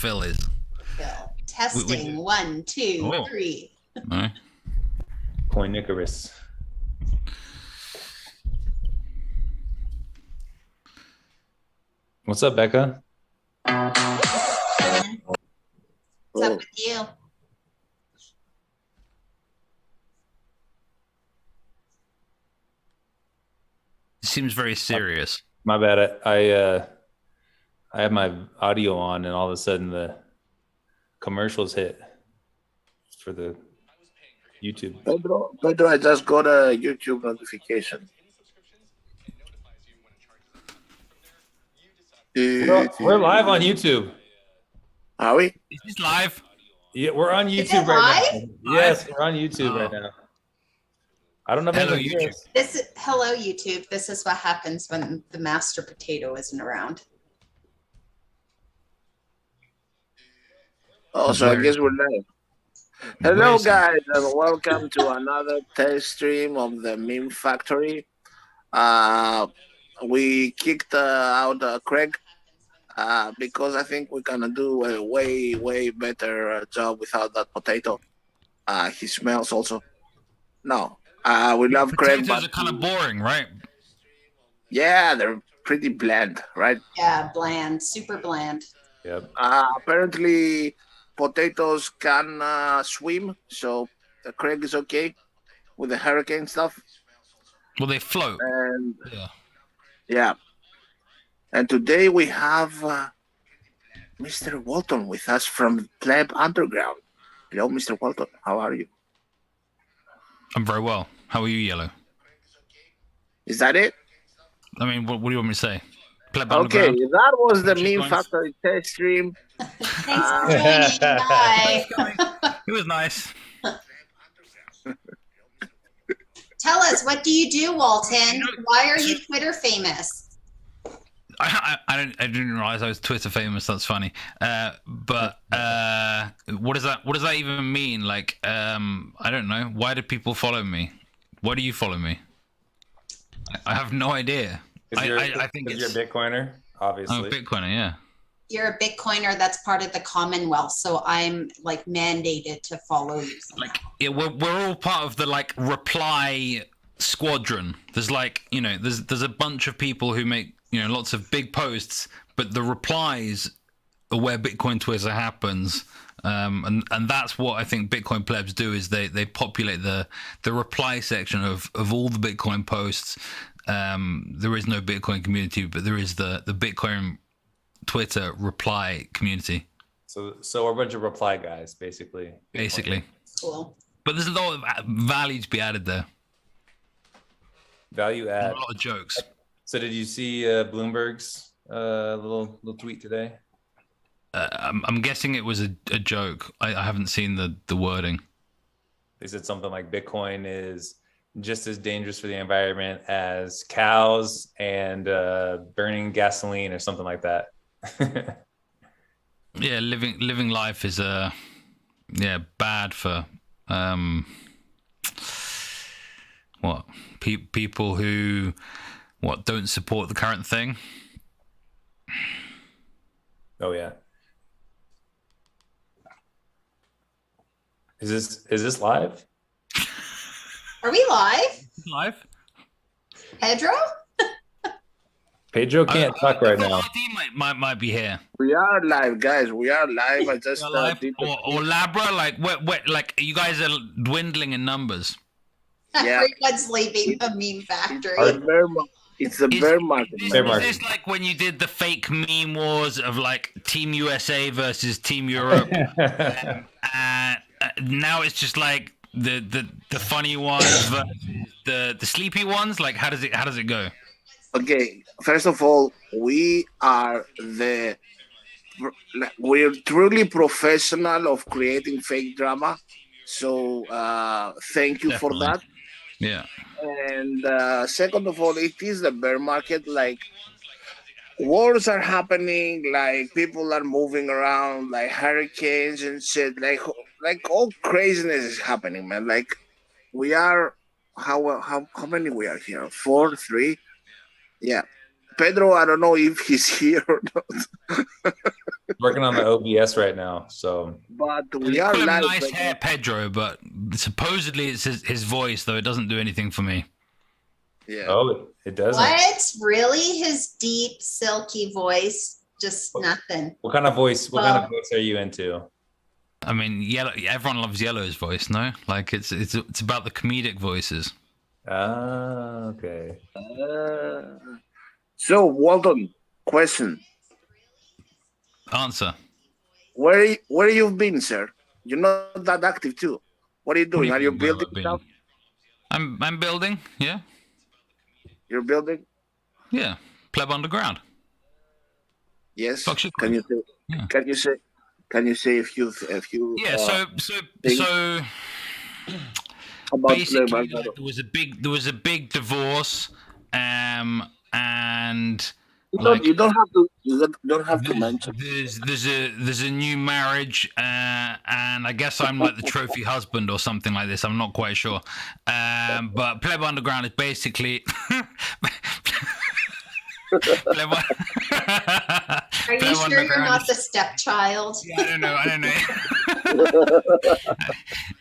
Phil is. Phil. Testing. 1, 2, 3. All right. Coinicarus. What's up, Becca? What's up with you? It seems very serious. My bad. I had my audio on, and all of a sudden the commercials hit for the YouTube. Pedro, I just got a YouTube notification. We're live on YouTube. Are we? Is this live? Yeah, we're on Is YouTube it right live? now. Yes, we're on YouTube right now. I don't know if Hello, anyone hears. YouTube. Hello, YouTube. This is what happens when the master potato isn't around. Oh, so I guess we're live. Hello, guys, and welcome to another test stream of the Meme Factory. We kicked out Craig because I think we're gonna do a way better job without that potato. He smells also. No, we love Craig, Potatoes but are kind of boring, right? yeah, they're pretty bland, right? Yeah, bland, super bland. Yep. Apparently, potatoes can swim, so Craig is okay with the hurricane stuff. Well, they float. And Yeah. and today we have Mr. Walton with us from Pleb Underground. Hello, Mr. Walton. How are you? I'm very well. How are you, Yellow? Is that it? I mean, what do you want me to say? Pleb Okay, Underground? that was the Check Meme lines. Factory test stream. Thanks for joining. Bye. It was nice. Tell us, what do you do, Walton? Why are you Twitter famous? I didn't realize I was Twitter famous. That's funny. But what does that even mean? Like, I don't know. Why do people follow me? Why do you follow me? I have no idea. I think you're a Bitcoiner, obviously. I'm a Bitcoiner, yeah. You're a Bitcoiner that's part of the Commonwealth, so I'm like mandated to follow you. Like, yeah, we're all part of the like reply squadron. There's like, there's a bunch of people who make lots of big posts, but the replies are where Bitcoin Twitter happens. And that's what I think Bitcoin plebs do, is they populate the reply section of all the Bitcoin posts. There is no Bitcoin community, but there is the Bitcoin Twitter reply community. So we're a bunch of reply guys, basically. Cool. But there's a lot of value to be added there. Value add. A lot of jokes. So did you see Bloomberg's little tweet today? I'm guessing it was a joke. I haven't seen the wording. They said something like Bitcoin is just as dangerous for the environment as cows and burning gasoline or something like that. Yeah, living life is bad for people who don't support the current thing. Oh yeah. Is this live? Are we live? Live? Pedro? Pedro can't talk right now. RD might be here. We are live, guys. We are live. I just did the- or Labra, like you guys are dwindling in numbers. Yeah. Everyone's leaving the Meme Factory. It's the bear market. Is this like when you did the fake meme wars of like Team USA versus Team Europe? Now it's just like the funny ones versus the sleepy ones. Like how does it go? Okay, first of all, we're truly professional of creating fake drama. So thank you for that. Yeah. And second of all, it is the bear market. Like wars are happening, like people are moving around, like hurricanes and shit. Like all craziness is happening, man. Like we are how many we are here? 4, 3. Yeah. Pedro, I don't know if he's here or not. Working on the OBS right now, so But They we are call him live. nice right hair now. Pedro, but supposedly it's his voice, though it doesn't do anything for me. Yeah. oh, it doesn't. What? Really? His deep, silky voice? Just nothing. What kind of voice? What kind of Well- voice are you into? I mean, Yellow. Everyone loves Yellow's voice, no? Like it's about the comedic voices. Ah, okay. So, Walton, question: Answer. Where you've been, sir? You're not that active too. What are you What do doing? you Are you mean, where have building I been? stuff? I'm building. Yeah, You're building? yeah. Pleb Underground. Yes. Fuck shit, Can you say? Yeah. Can you say a few? Yeah. So About basically, Pleb like, there was a big divorce, and like you don't have to. You don't have to mention. there's a new marriage, and I guess I'm like the trophy husband or something like this. I'm not quite sure, but Pleb Underground is basically. Pleb, Are you sure you're not the stepchild? Yeah, I don't know.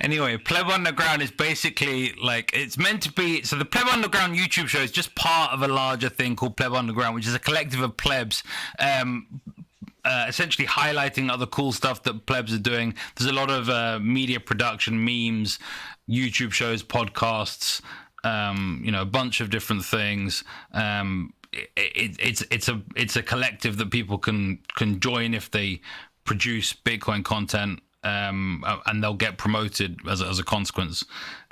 Anyway, Pleb Underground is basically like it's meant to be. So the Pleb Underground YouTube show is just part of a larger thing called Pleb Underground, which is a collective of plebs, essentially highlighting other cool stuff that plebs are doing. There's a lot of media production, memes, YouTube shows, podcasts, a bunch of different things. It's a collective that people can join if they produce Bitcoin content, and they'll get promoted as a consequence.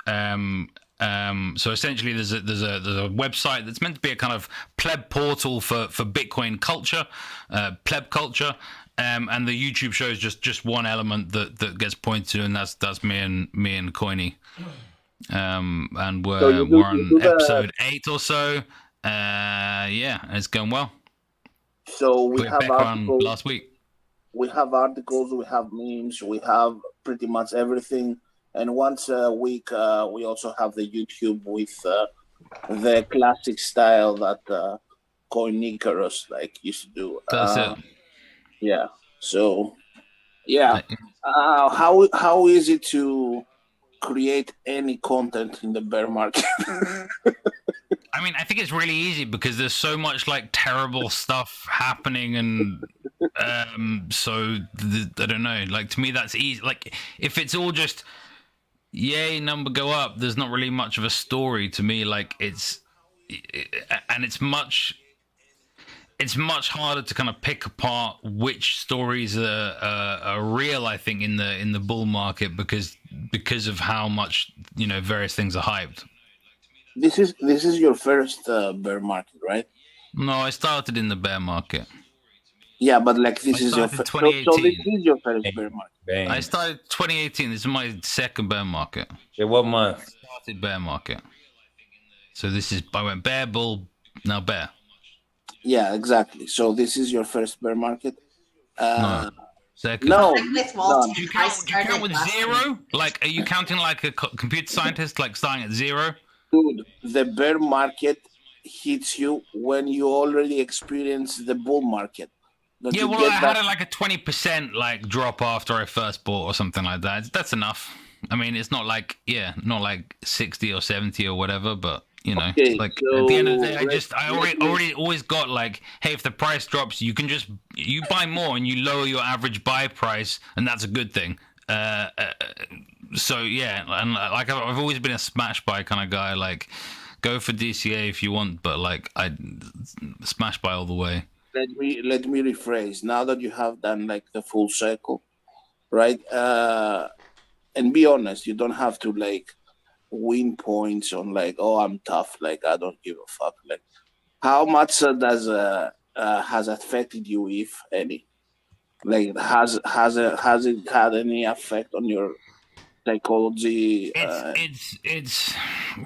So essentially, there's a website that's meant to be a kind of pleb portal for Bitcoin culture, pleb culture. And the YouTube show is just one element that gets pointed to, and that's me and Coiny. And we're on episode 8 or so. Yeah, it's going well. So we had have Becca on articles. last week. We have articles. We have memes. We have pretty much everything. And once a week, we also have the YouTube with the classic style that Coin Icarus used to do. That's it. Yeah. So, yeah. How is it to create any content in the bear market? I mean, I think it's really easy because there's so much like terrible stuff happening, and I don't know. Like to me, that's easy. Like if it's all just yay, number go up, there's not really much of a story to me. Like it's much harder to kind of pick apart which stories are real. I think in the bull market because of how much various things are hyped. This is your first bear market, right? No, I started in the bear market. Yeah, but this I is your started first. So 2018. this is your first bear market. Bang. I started 2018. This is my second bear market. Yeah, what month? Started bear market. So I went bear, bull, now bear. Yeah, exactly. So this is your first bear market. No. Second. No, I'm with Walton. Do you I count, started with last zero? week. Like, are you counting like a computer scientist, like starting at zero? dude, the bear market hits you when you already experience the bull market. Don't Yeah, you well, get I that? had like a 20% like drop after I first bought or something like that. That's enough. I mean, it's not like 60 or 70 or whatever, but Okay, like so at the end of the day, let's- I already always got like, hey, if the price drops, you buy more and you lower your average buy price, and that's a good thing. So yeah, and like I've always been a smash buy kind of guy. Like, go for DCA if you want, but like I smash buy all the way. let me rephrase. Now that you have done the full cycle, right? And be honest, you don't have to win points on oh, I'm tough. I don't give a fuck. How much does has affected you, if any? Has it had any effect on your psychology? It's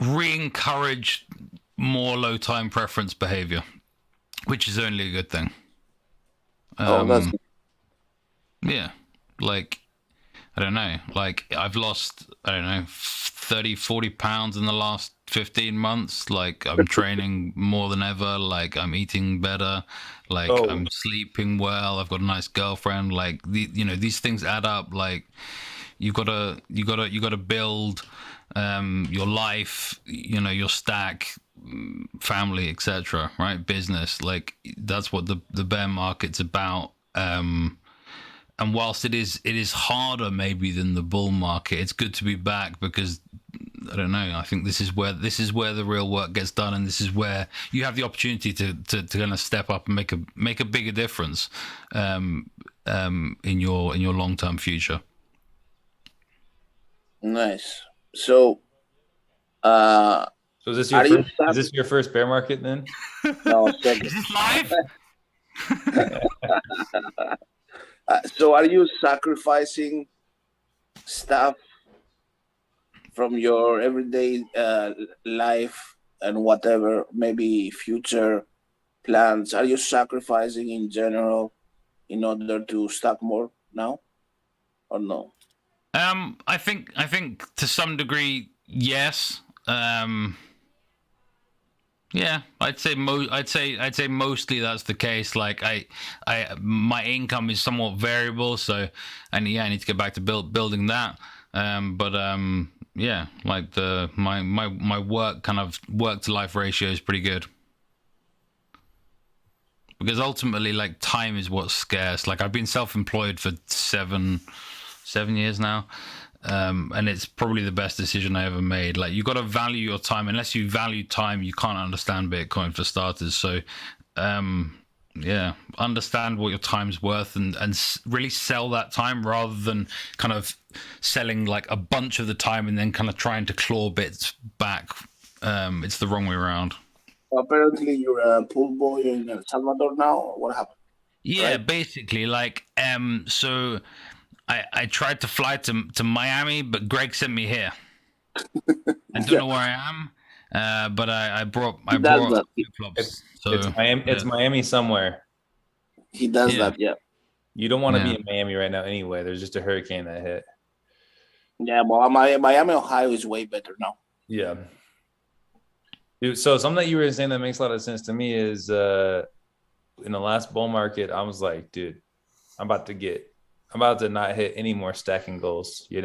re-encouraged more low time preference behavior, which is only a good thing. That's Yeah, like I don't know, like I've lost 30 30, 40 pounds in the last 15 months. Like, I'm training more than ever. Like, I'm eating better. Like, I'm sleeping well. I've got a nice girlfriend. Like, these things add up. Like, you gotta build your life, your stack, family, etc. Right? Business. Like, that's what the bear market's about. And whilst it is harder maybe than the bull market, it's good to be back because I don't know. I think this is where the real work gets done, and this is where you have the opportunity to kind of step up and make a bigger difference in your long-term future. Nice. So, So is this your first bear market then? no, Is this live? so are you sacrificing stuff from your everyday life and whatever, maybe future plans? Are you sacrificing in general in order to stock more now, or no? I think to some degree, yes. Yeah, I'd say mostly that's the case. Like my income is somewhat variable, so I need to get back to building that. Yeah, like my work to life ratio is pretty good. Because ultimately, like, time is what's scarce. Like, I've been self-employed for seven years now. And it's probably the best decision I ever made. Like, you got to value your time. Unless you value time, you can't understand Bitcoin, for starters. So, understand what your time's worth and really sell that time rather than kind of selling like a bunch of the time and then kind of trying to claw bits back. It's the wrong way around. Apparently, you're a pool boy in El Salvador now. Or what happened? Yeah, right? Basically, like, so I tried to fly to Miami, but Greg sent me here. I don't know where I am, but I brought flip-flops. So it's Miami somewhere. He does that, yeah. You don't want to be in Miami right now anyway. There's just a hurricane that hit. Yeah, well, Miami, Ohio is way better now. Yeah. Dude, so something that you were saying that makes a lot of sense to me is in the last bull market, I was like, dude, I'm about to not hit any more stacking goals, And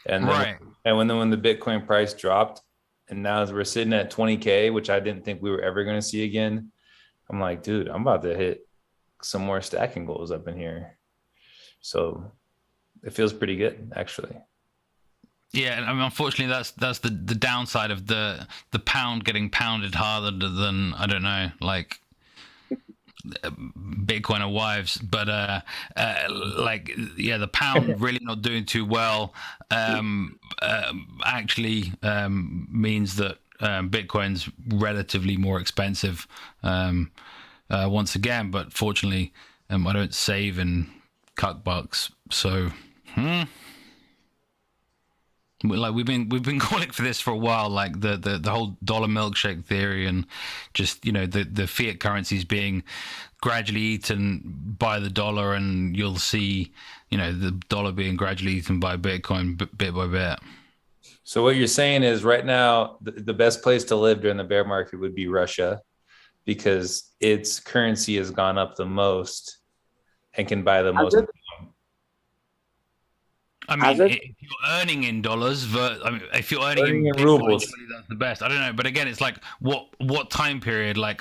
then, and when the Bitcoin price dropped, and now we're sitting at 20K, which I didn't think we were ever going to see again. I'm like, dude, I'm about to hit some more stacking goals up in here. So it feels pretty good, actually. Yeah, I mean, unfortunately, that's the downside of the pound getting pounded harder than, I don't know, like Bitcoiner wives, but the pound really not doing too well actually means that Bitcoin's relatively more expensive once again. But fortunately, I don't save in cuck bucks, so like we've been calling for this for a while, like the whole dollar milkshake theory, and just the fiat currencies being gradually eaten by the dollar, and you'll see the dollar being gradually eaten by Bitcoin bit by bit. So what you're saying is right now the best place to live during the bear market would be Russia, because its currency has gone up the most and can buy the most. I mean, if you're earning in dollars, if you're earning in rubles, that's the best. I don't know, but again, it's like what time period? Like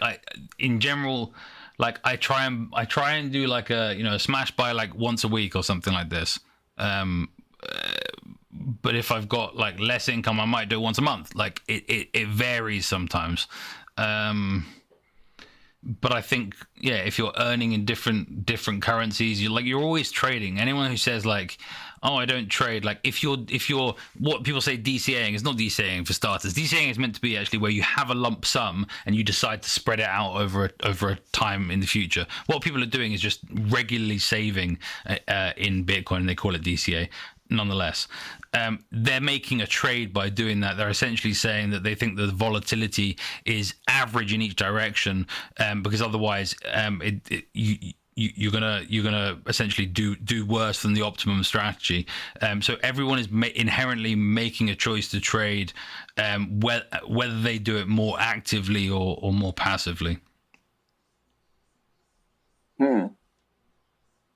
in general, like I try and do like a smash buy like once a week or something like this. But if I've got like less income, I might do it once a month. Like it varies sometimes. But I think, if you're earning in different currencies, you're always trading. Anyone who says like, oh, I don't trade, like if you're what people say DCAing, is not DCAing for starters. DCAing is meant to be actually where you have a lump sum and you decide to spread it out over a time in the future. What people are doing is just regularly saving in Bitcoin, and they call it DCA. Nonetheless, they're making a trade by doing that. They're essentially saying that they think the volatility is average in each direction, because otherwise you're gonna essentially do worse than the optimum strategy. So everyone is inherently making a choice to trade, whether they do it more actively or more passively.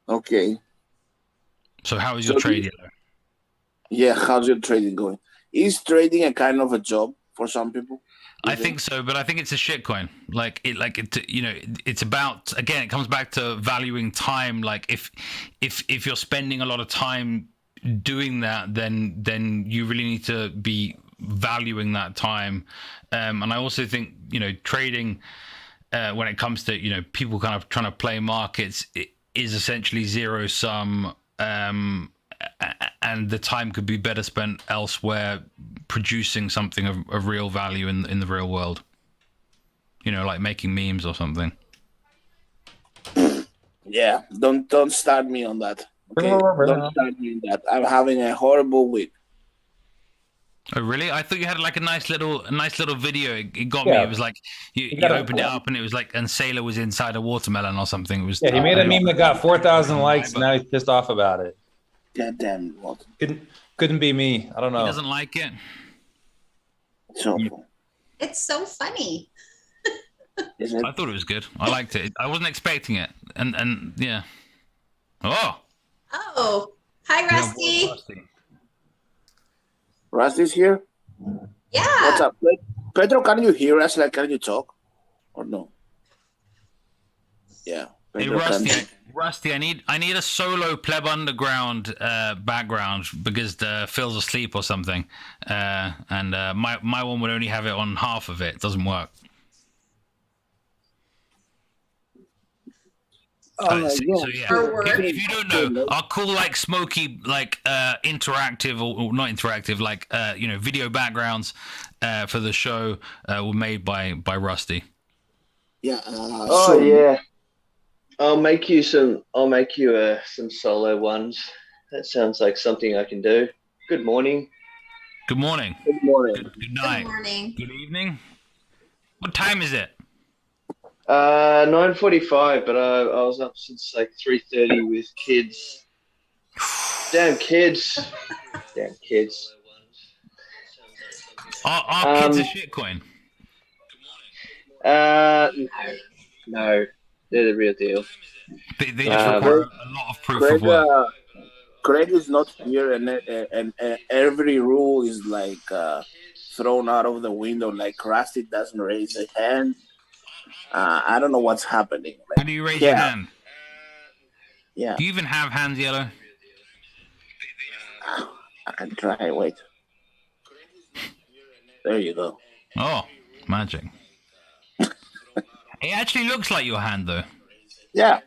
Okay. So how is your trade, Yellow? Yeah, how's your trading going? Is trading a kind of a job for some people? I think so, but I think it's a shitcoin. It's about, again, it comes back to valuing time. Like if you're spending a lot of time doing that, then you really need to be valuing that time. And I also think, trading, when it comes to, people kind of trying to play markets, it is essentially zero sum. And the time could be better spent elsewhere, producing something of real value in the real world. Like making memes or something. Yeah, don't start me on that. Okay, don't start me on that. I'm having a horrible week. Oh really? I thought you had like a nice little video. It got me. It was like you opened it up and it was like, and Sailor was inside a watermelon or something. It was. Yeah, he made a meme that got 4,000 likes. And now he's pissed off about it. God damn it, Walton. Couldn't be me. I don't know. He doesn't like it. It's so funny. I thought it was good. I liked it. I wasn't expecting it, and yeah. Oh, hi, Rusty. Rusty's here. Yeah. What's up, Pedro? Can you hear us? Like, can you talk or no? Yeah. Pedro, hey, Rusty, I need a solo Pleb Underground background because Phil's asleep or something, and my one would only have it on half of it. It doesn't work. So yeah, if you don't know, our cool like smoky like interactive or not interactive like video backgrounds for the show were made by Rusty. Yeah. Yeah. I'll make you some solo ones. That sounds like something I can do. Good morning. Good morning. Good morning. Good night. Good morning. Good evening. What time is it? 9:45, but I was up since like 3:30 with kids. Damn kids. Damn kids. Are kids a shitcoin? No. They're the real deal. They just require a lot of proof of work. Craig is not here, and every rule is like thrown out of the window. Like Rusty doesn't raise a hand. I don't know what's happening. Like, How do you raise your hand? Yeah. Do you even have hands, Yellow? I can try. Wait. There you go. Oh, magic. It actually looks like your hand, though. Yeah.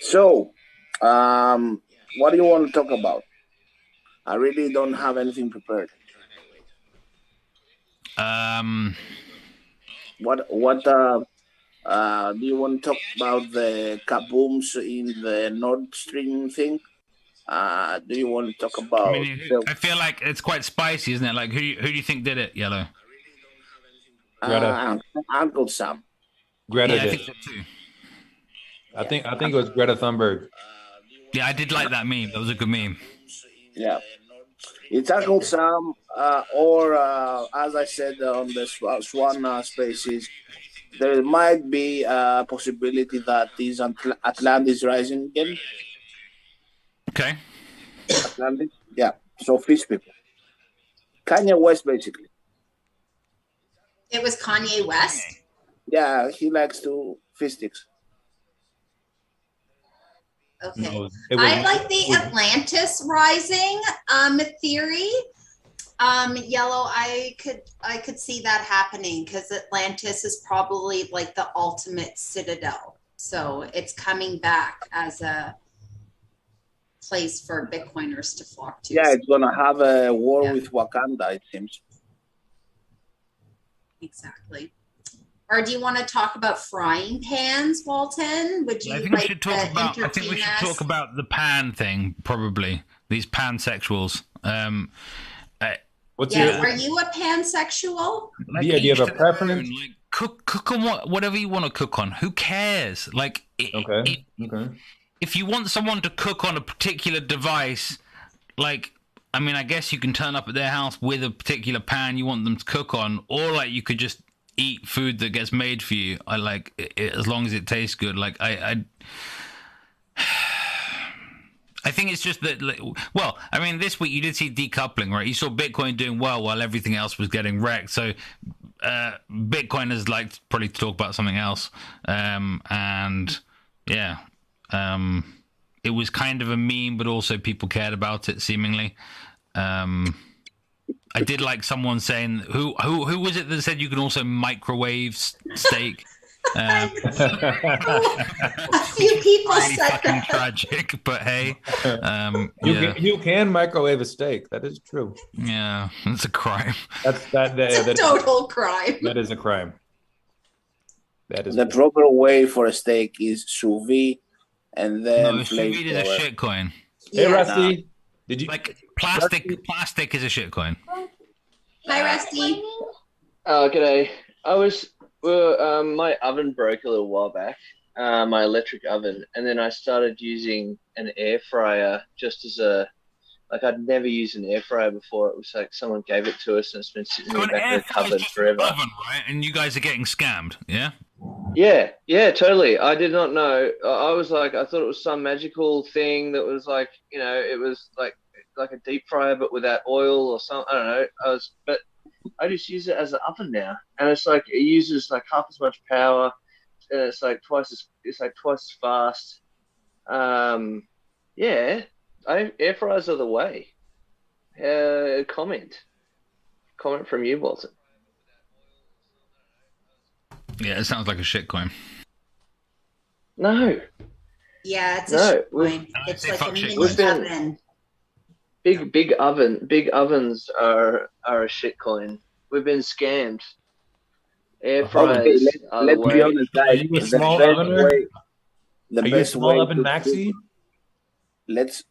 So, what do you want to talk about? I really don't have anything prepared. What do you want to talk about the kabooms in the Nord Stream thing? Do you want to talk about? I feel like it's quite spicy, isn't it? Like, who do you think did it, Yellow? Greta. Uncle Sam. Greta did. I think so too. I think it was Greta Thunberg. Yeah, I did like that meme. That was a good meme. Yeah. It's Uncle Sam, or as I said on the Swan Spaces, there might be a possibility that is Atlantis rising again. Okay. Atlantis? Yeah. So fish people. Kanye West, basically. It was Kanye West. Yeah, he likes to fish sticks. Okay. No, I like the Atlantis rising theory. Yellow, I could see that happening because Atlantis is probably like the ultimate citadel. So it's coming back as a place for Bitcoiners to flock to. Yeah, it's gonna have a war with Wakanda, it seems. Exactly. Or do you want to talk about frying pans, Walton? Would you? I think we should talk about. I think we should talk about the pan thing. Probably these pansexuals. What's are you a pansexual? Yeah, do you have a preference? cook on whatever you want to cook on. Who cares? Like, Okay. if you want someone to cook on a particular device, like, I mean, I guess you can turn up at their house with a particular pan you want them to cook on, or like you could just eat food that gets made for you. I like it, as long as it tastes good. Like I think it's just that. Like, well, I mean, this week you did see decoupling, right? You saw Bitcoin doing well while everything else was getting wrecked. So Bitcoiners like probably to talk about something else, and yeah. It was kind of a meme, but also people cared about it seemingly. I did like someone saying who was it that said you can also microwave steak? A few people Really said fucking that. tragic, but hey, You can microwave a steak. That is true. yeah, it's a crime. It's a total crime. That is a crime. That is The proper way for a steak is sous vide, and then No, sous vide is a shitcoin. Hey, Yeah. Rusty, did you Like plastic is a shitcoin. Hi, Rusty. Oh, g'day. My oven broke a little while back, my electric oven, and then I started using an air fryer just as I'd never used an air fryer before. It was like someone gave it to us and it's been sitting in the back of the cupboard forever. Oven, right? And you guys are getting scammed, yeah? Yeah, totally. I did not know. I was like, I thought it was some magical thing that was like, it was like a deep fryer but without oil or something. I don't know. But I just use it as an oven now, and it's like it uses like half as much power, and it's like twice as fast. Yeah, air fryers are the way. Comment from you, Walton. Yeah, it sounds like a shitcoin. No, Yeah, it's a No, shitcoin. I It's say like a fuck mini shitcoin. oven. big ovens are a shitcoin. We've been scammed. Air Okay, fryers are the let's be way. honest, Are guys. you a The small best ovener? way, the Are you a best small way oven to maxi? cook-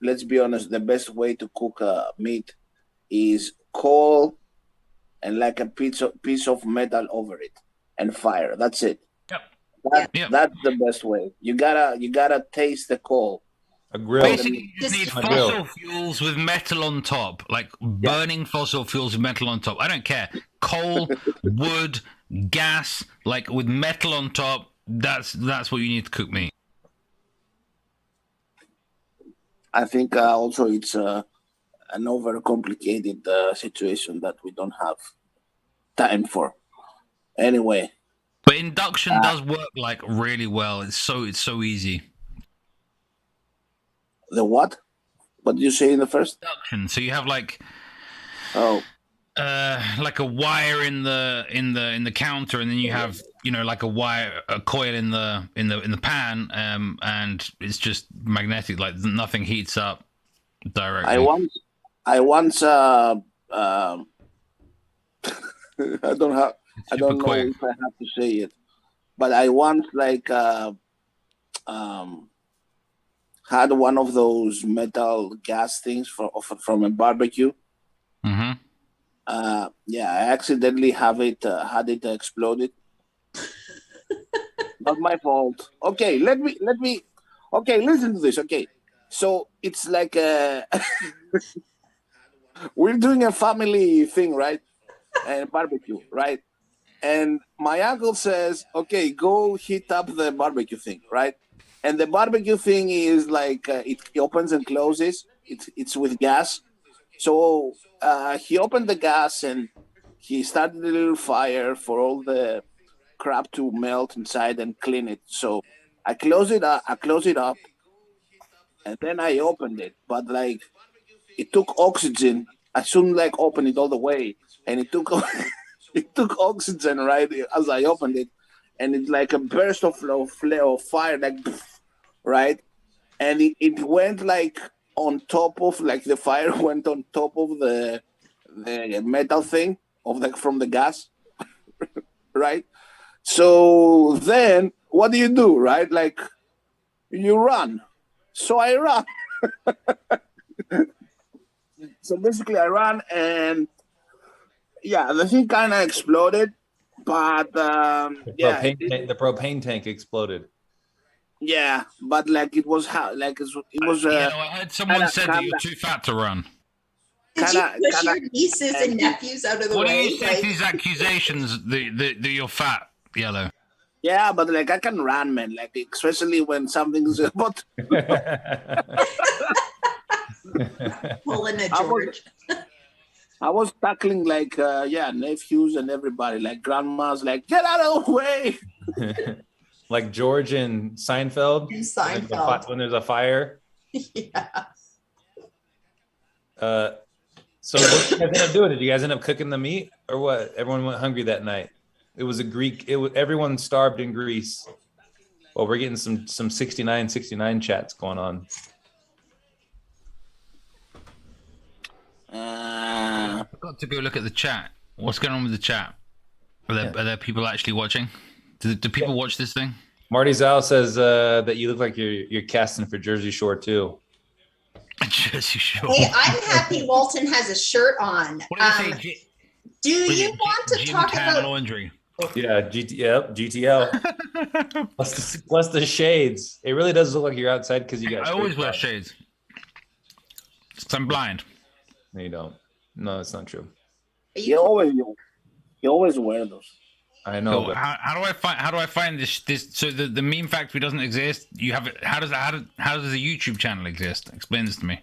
let's be honest. The best way to cook meat is coal and like a piece of metal over it and fire. That's it. Yep. Yep. That's the best way. You gotta taste the coal. A grill. Basically, you just need Just- A grill. fossil fuels with metal on top, like burning fossil fuels with metal on top. I don't care. Coal, wood, gas, like with metal on top. That's what you need to cook meat. I think also it's an overcomplicated situation that we don't have time for. Anyway, But induction does work like really well. It's so easy. the what? What did you say in the first? Induction. So you have like Oh, like a wire in the counter, and then you have like a coil in the pan, and it's just magnetic. Like nothing heats up directly. I once I don't know quick. if I have to say it, but I once had one of those metal gas things from a barbecue. Mm-hmm. Yeah, I accidentally had it exploded. Not my fault. Okay, let me. Okay, listen to this. Okay, so it's like we're doing a family thing, right? And barbecue, right? And my uncle says, "Okay, go heat up the barbecue thing, right?" And the barbecue thing is like it opens and closes. It's with gas. So he opened the gas and he started a little fire for all the crap to melt inside and clean it. So I close it up, and then I opened it. But like it took oxygen. I shouldn't open it all the way, and it took it took oxygen right as I opened it, and it's like a burst of flare of fire, like right, and it went like on top of the fire went on top of the metal thing from the gas, right? So then what do, right? Like you run. So I run. So basically I ran, and yeah, the thing kind of exploded, But yeah, The propane tank exploded. yeah, but like it was how like it was I heard someone kinda- said that you're kinda- too fat to run. Did you kinda- push kinda your nieces and nephews out of the What do way? you say to these accusations that you're fat, Yellow? yeah, but like I can run, man. Like especially when something's about. Pulling a I was- George. I was tackling like nephews and everybody, like grandmas, like get out of the way. Like George and Seinfeld. In Seinfeld. When there's a fire. Yeah. So what did you guys end up doing? Did you guys end up cooking the meat or what? Everyone went hungry that night. It was a Greek. Everyone starved in Greece. Well, we're getting some 69 chats going on. I forgot to go look at the chat. What's going on with the chat? Are there people actually watching? Do people watch this thing? Marty Zhao says that you look like you're casting for Jersey Shore too. Jersey Shore. Hey, I'm happy Walton has a shirt on. What do you say? Do you want to talk about laundry? Yeah, GTL. plus the shades. It really does look like you're outside because you got. I always wear shades. 'Cause I'm blind. No, you don't. No, that's not true. You always wear those. I know. So how do I find this? So the meme factory doesn't exist. You have it. How does a YouTube channel exist? Explain this to me.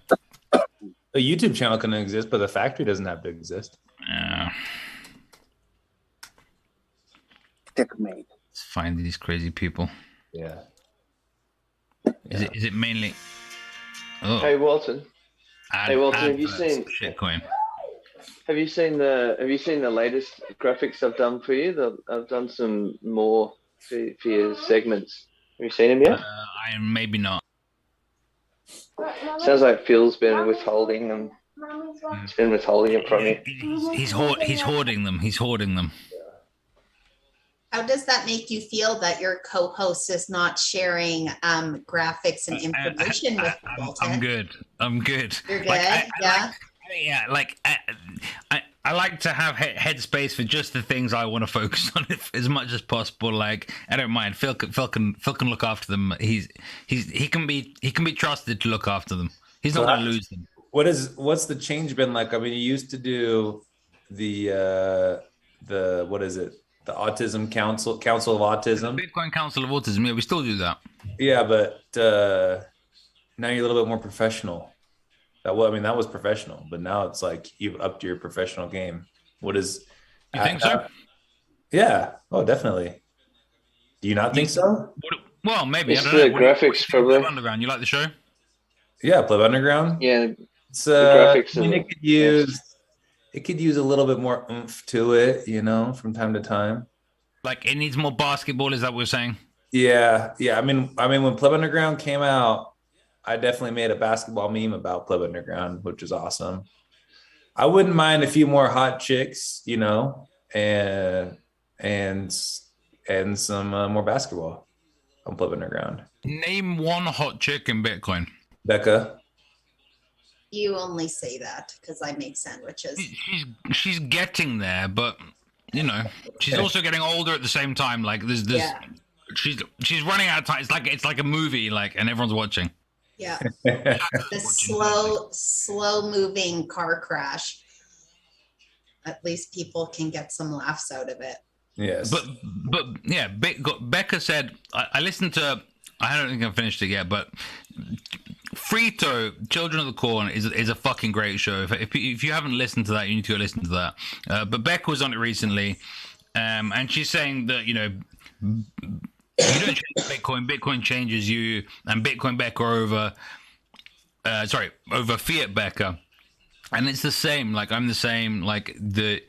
A YouTube channel can exist, but the factory doesn't have to exist. Checkmate. Let's find these crazy people. Yeah. Is it mainly? Oh, Hey Walton, have you adverts, seen shitcoin? Have you seen the latest graphics I've done for you? I've done some more for your segments. Have you seen them yet? I maybe not. Sounds like Phil's been withholding them. He's been withholding it from you. He's hoarding them. He's hoarding them. how does that make you feel that your co-host is not sharing graphics and information with Walton? I'm good. You're good. I like to have headspace for just the things I want to focus on as much as possible. Like I don't mind. Phil can look after them. He can be trusted to look after them. He's not going to lose them. What's the change been like? I mean, you used to do the what is it? The Autism Council of Autism. Bitcoin Council of Autism. Yeah, we still do that. Yeah, but now you're a little bit more professional. That was professional, but now it's like you've upped your professional game. You think so? Yeah. Oh, definitely. Do you not think so? Well, maybe. It's I don't the know. graphics, probably. Pleb Underground. You like the show? Yeah, Pleb Underground. Yeah, It's graphics. I mean, it could use a little bit more oomph to it, from time to time. Like it needs more basketball. Is that what we're saying? Yeah. I mean, when Pleb Underground came out, I definitely made a basketball meme about Pleb Underground, which is awesome. I wouldn't mind a few more hot chicks, and some more basketball on Pleb Underground. Name one hot chick in Bitcoin. Becca. You only say that because I make sandwiches. She's getting there, but she's also getting older at the same time. Like there's she's running out of time. It's like a movie, and everyone's watching. Yeah. The slow moving car crash. At least people can get some laughs out of it. Yes. But yeah, Becca said I listened to. I don't think I've finished it yet, but Frito, Children of the Corn is a fucking great show. If you haven't listened to that, you need to go listen to that. But Becca was on it recently, and she's saying that you don't change Bitcoin. Bitcoin changes you, and Bitcoin Becca over fiat Becca, and it's the same. Like I'm the same. Like it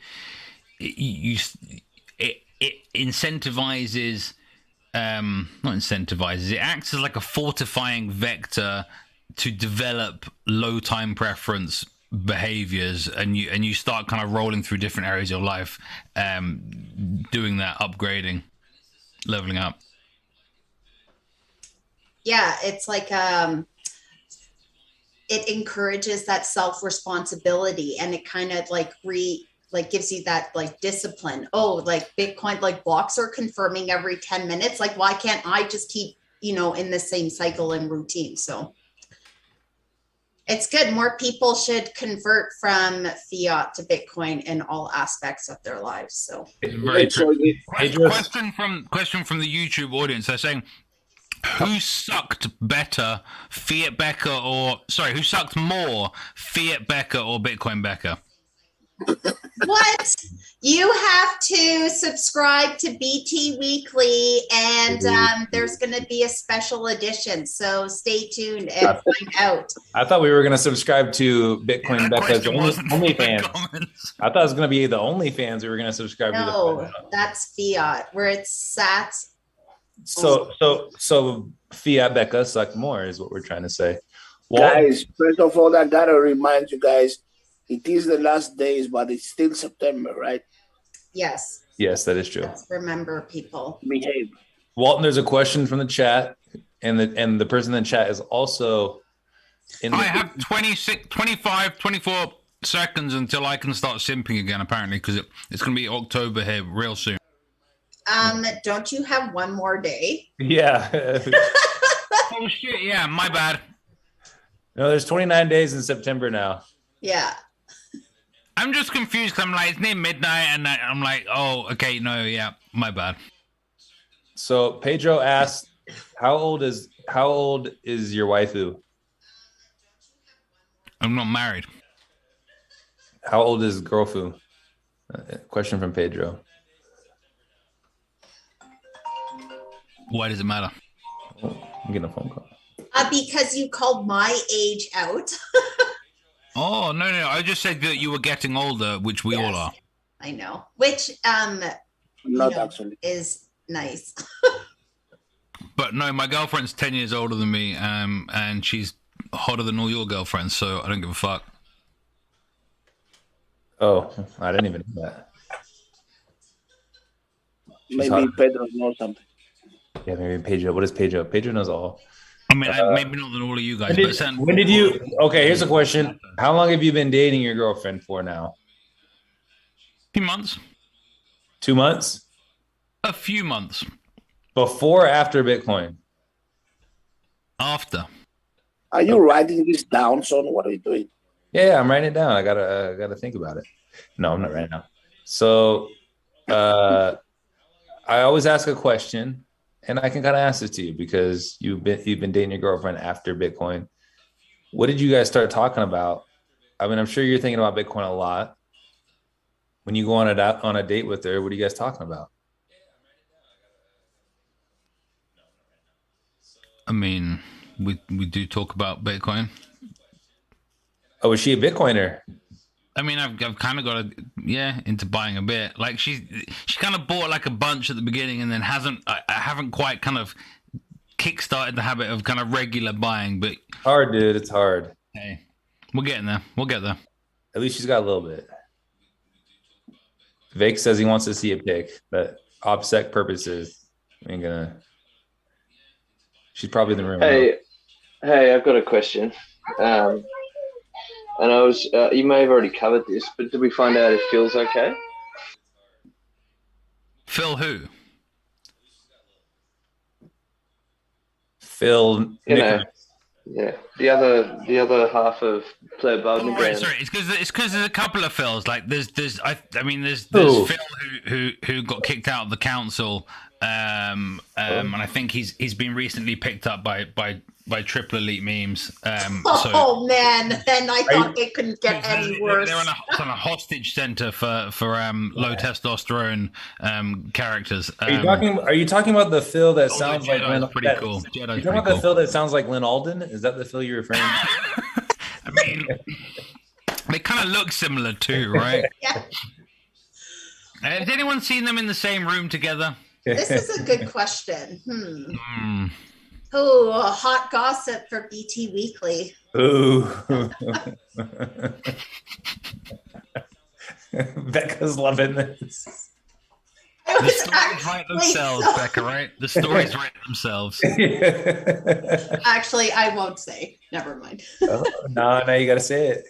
incentivizes. Not incentivizes. It acts as like a fortifying vector to develop low time preference behaviors, and you start kind of rolling through different areas of your life, doing that, upgrading, leveling up. Yeah, it's like it encourages that self-responsibility, and it kind of like like gives you that like discipline. Oh, like Bitcoin, like blocks are confirming every 10 minutes. Like, why can't I just keep, in the same cycle and routine? So it's good. More people should convert from fiat to Bitcoin in all aspects of their lives. So Very true. Idris, Question from the YouTube audience. They're saying, who sucked better, Fiat Becca who sucked more, Fiat Becca or Bitcoin Becca? what? You have to subscribe to BT Weekly, and there's going to be a special edition. So stay tuned and find out. I thought we were going to subscribe to Bitcoin Becca's OnlyFans. I thought it was going to be the OnlyFans we were going to subscribe to. No, that's fiat, where it's sat. So Fiat Becca sucked more is what we're trying to say. Guys, first of all, I gotta remind you guys, it is the last days, but it's still September, right? Yes. Yes, that is true. Let's remember, people. Behave. Walton, there's a question from the chat, and the person in the chat is also in the... I have 26, 25, 24 seconds until I can start simping again, apparently, because it's going to be October here real soon. Don't you have one more day? Yeah. Oh, shit, yeah, my bad. No, there's 29 days in September now. Yeah. I'm just confused because I'm like, it's near midnight, and I'm like, oh, okay, no, yeah, my bad. So Pedro asked, how old is your waifu? I'm not married. How old is girlfu? Question from Pedro. Why does it matter? Oh, I'm getting a phone call. Because you called my age out. Oh, no. I just said that you were getting older, which we all are. I know. Which Actually. is nice. But no, my girlfriend's 10 years older than me, and she's hotter than all your girlfriends, so I don't give a fuck. Oh, I didn't even know that. Maybe Pedro knows something. Yeah, maybe Pedro. What is Pedro? Pedro knows all. I mean, maybe not than all of you guys. When did you? Okay, here's a question. How long have you been dating your girlfriend for now? A few months. 2 months? A few months. Before or after Bitcoin? After. Are you writing this down, son? What are you doing? Yeah, I'm writing it down. I gotta think about it. No, I'm not writing it down. So, I always ask a question. And I can kind of answer to you because you've been dating your girlfriend after Bitcoin. What did you guys start talking about? I mean, I'm sure you're thinking about Bitcoin a lot. When you go on a date with her, what are you guys talking about? I mean, we do talk about Bitcoin. Oh, is she a Bitcoiner? I mean, I've kind of got into buying a bit. Like she kind of bought like a bunch at the beginning, and then I haven't quite kind of kickstarted the habit of kind of regular buying. But hard, dude. It's hard. Hey, we're getting there. We'll get there. At least she's got a little bit. Vic says he wants to see a pic, but OPSEC purposes, ain't gonna. She's probably in the room. Hey, I've got a question. And I was, you may have already covered this, but did we find out if Phil's okay? Phil who? Phil. Yeah, the other half of Pleb Underground. Oh, right, sorry, it's because there's a couple of Phils. Like there's Phil who got kicked out of the council, and I think he's been recently picked up by Triple Elite memes. Oh man, then I thought they couldn't get any worse. They're on a hostage center for low testosterone characters. Are you talking about the Phil that sounds like Lynn? Pretty cool. You're talking about the Phil that sounds like Lynn Alden? Is that the Phil you're referring to? I mean, they kind of look similar too, right? Yeah. Has anyone seen them in the same room together? This is a good question. Oh, a hot gossip for BT Weekly. Ooh. Becca's loving this. The stories write themselves, Becca, right? The stories write themselves. Actually, I won't say. Never mind. No, you got to say it.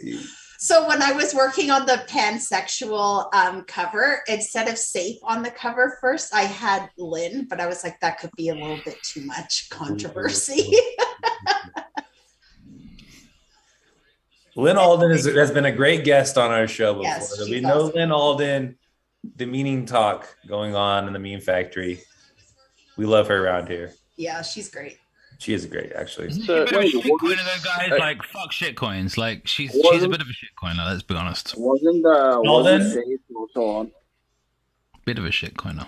So when I was working on the pansexual cover, instead of Safe on the cover first, I had Lynn, but I was like, that could be a little bit too much controversy. Lynn Alden has been a great guest on our show before. Yes, We she's know awesome. Lynn Alden, the meaning talk going on in the meme factory. We love her around here. Yeah, she's great. She is great, actually. She's a bit of a shitcoiner, though, guys. Like, fuck shitcoins. Like, she's a bit of a shitcoiner. Let's be honest. Wasn't Safe also on? Bit of a shitcoiner.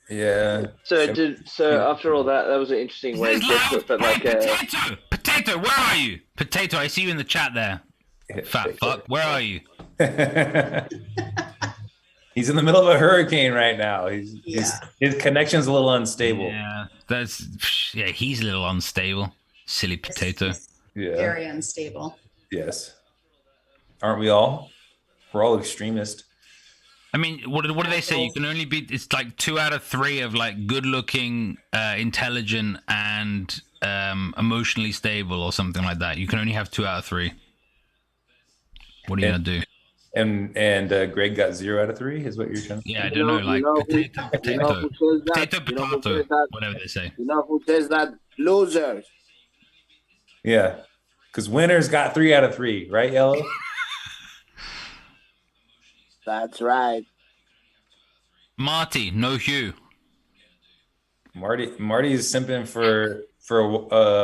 Yeah. So after all that was an interesting way to get to it. But like, Potato, where are you? Potato, I see you in the chat there. Fat fuck, where are you? He's in the middle of a hurricane right now. His connection's a little unstable. Yeah, he's a little unstable. Silly potato. Yeah. Very unstable. Yes. Aren't we all? We're all extremists. I mean, what do they say? You can only be. It's like 2 out of 3 of like good-looking, intelligent, and emotionally stable, or something like that. You can only have 2 out of 3. What are you gonna do? And Greg got 0 out of 3. Is what you're trying to say? Yeah, I don't know. Like potato, whatever they say. You know who says that? Losers. Yeah, because winners got 3 out of 3, right, Yellow? That's right. Marty, no Hugh. Marty is simping for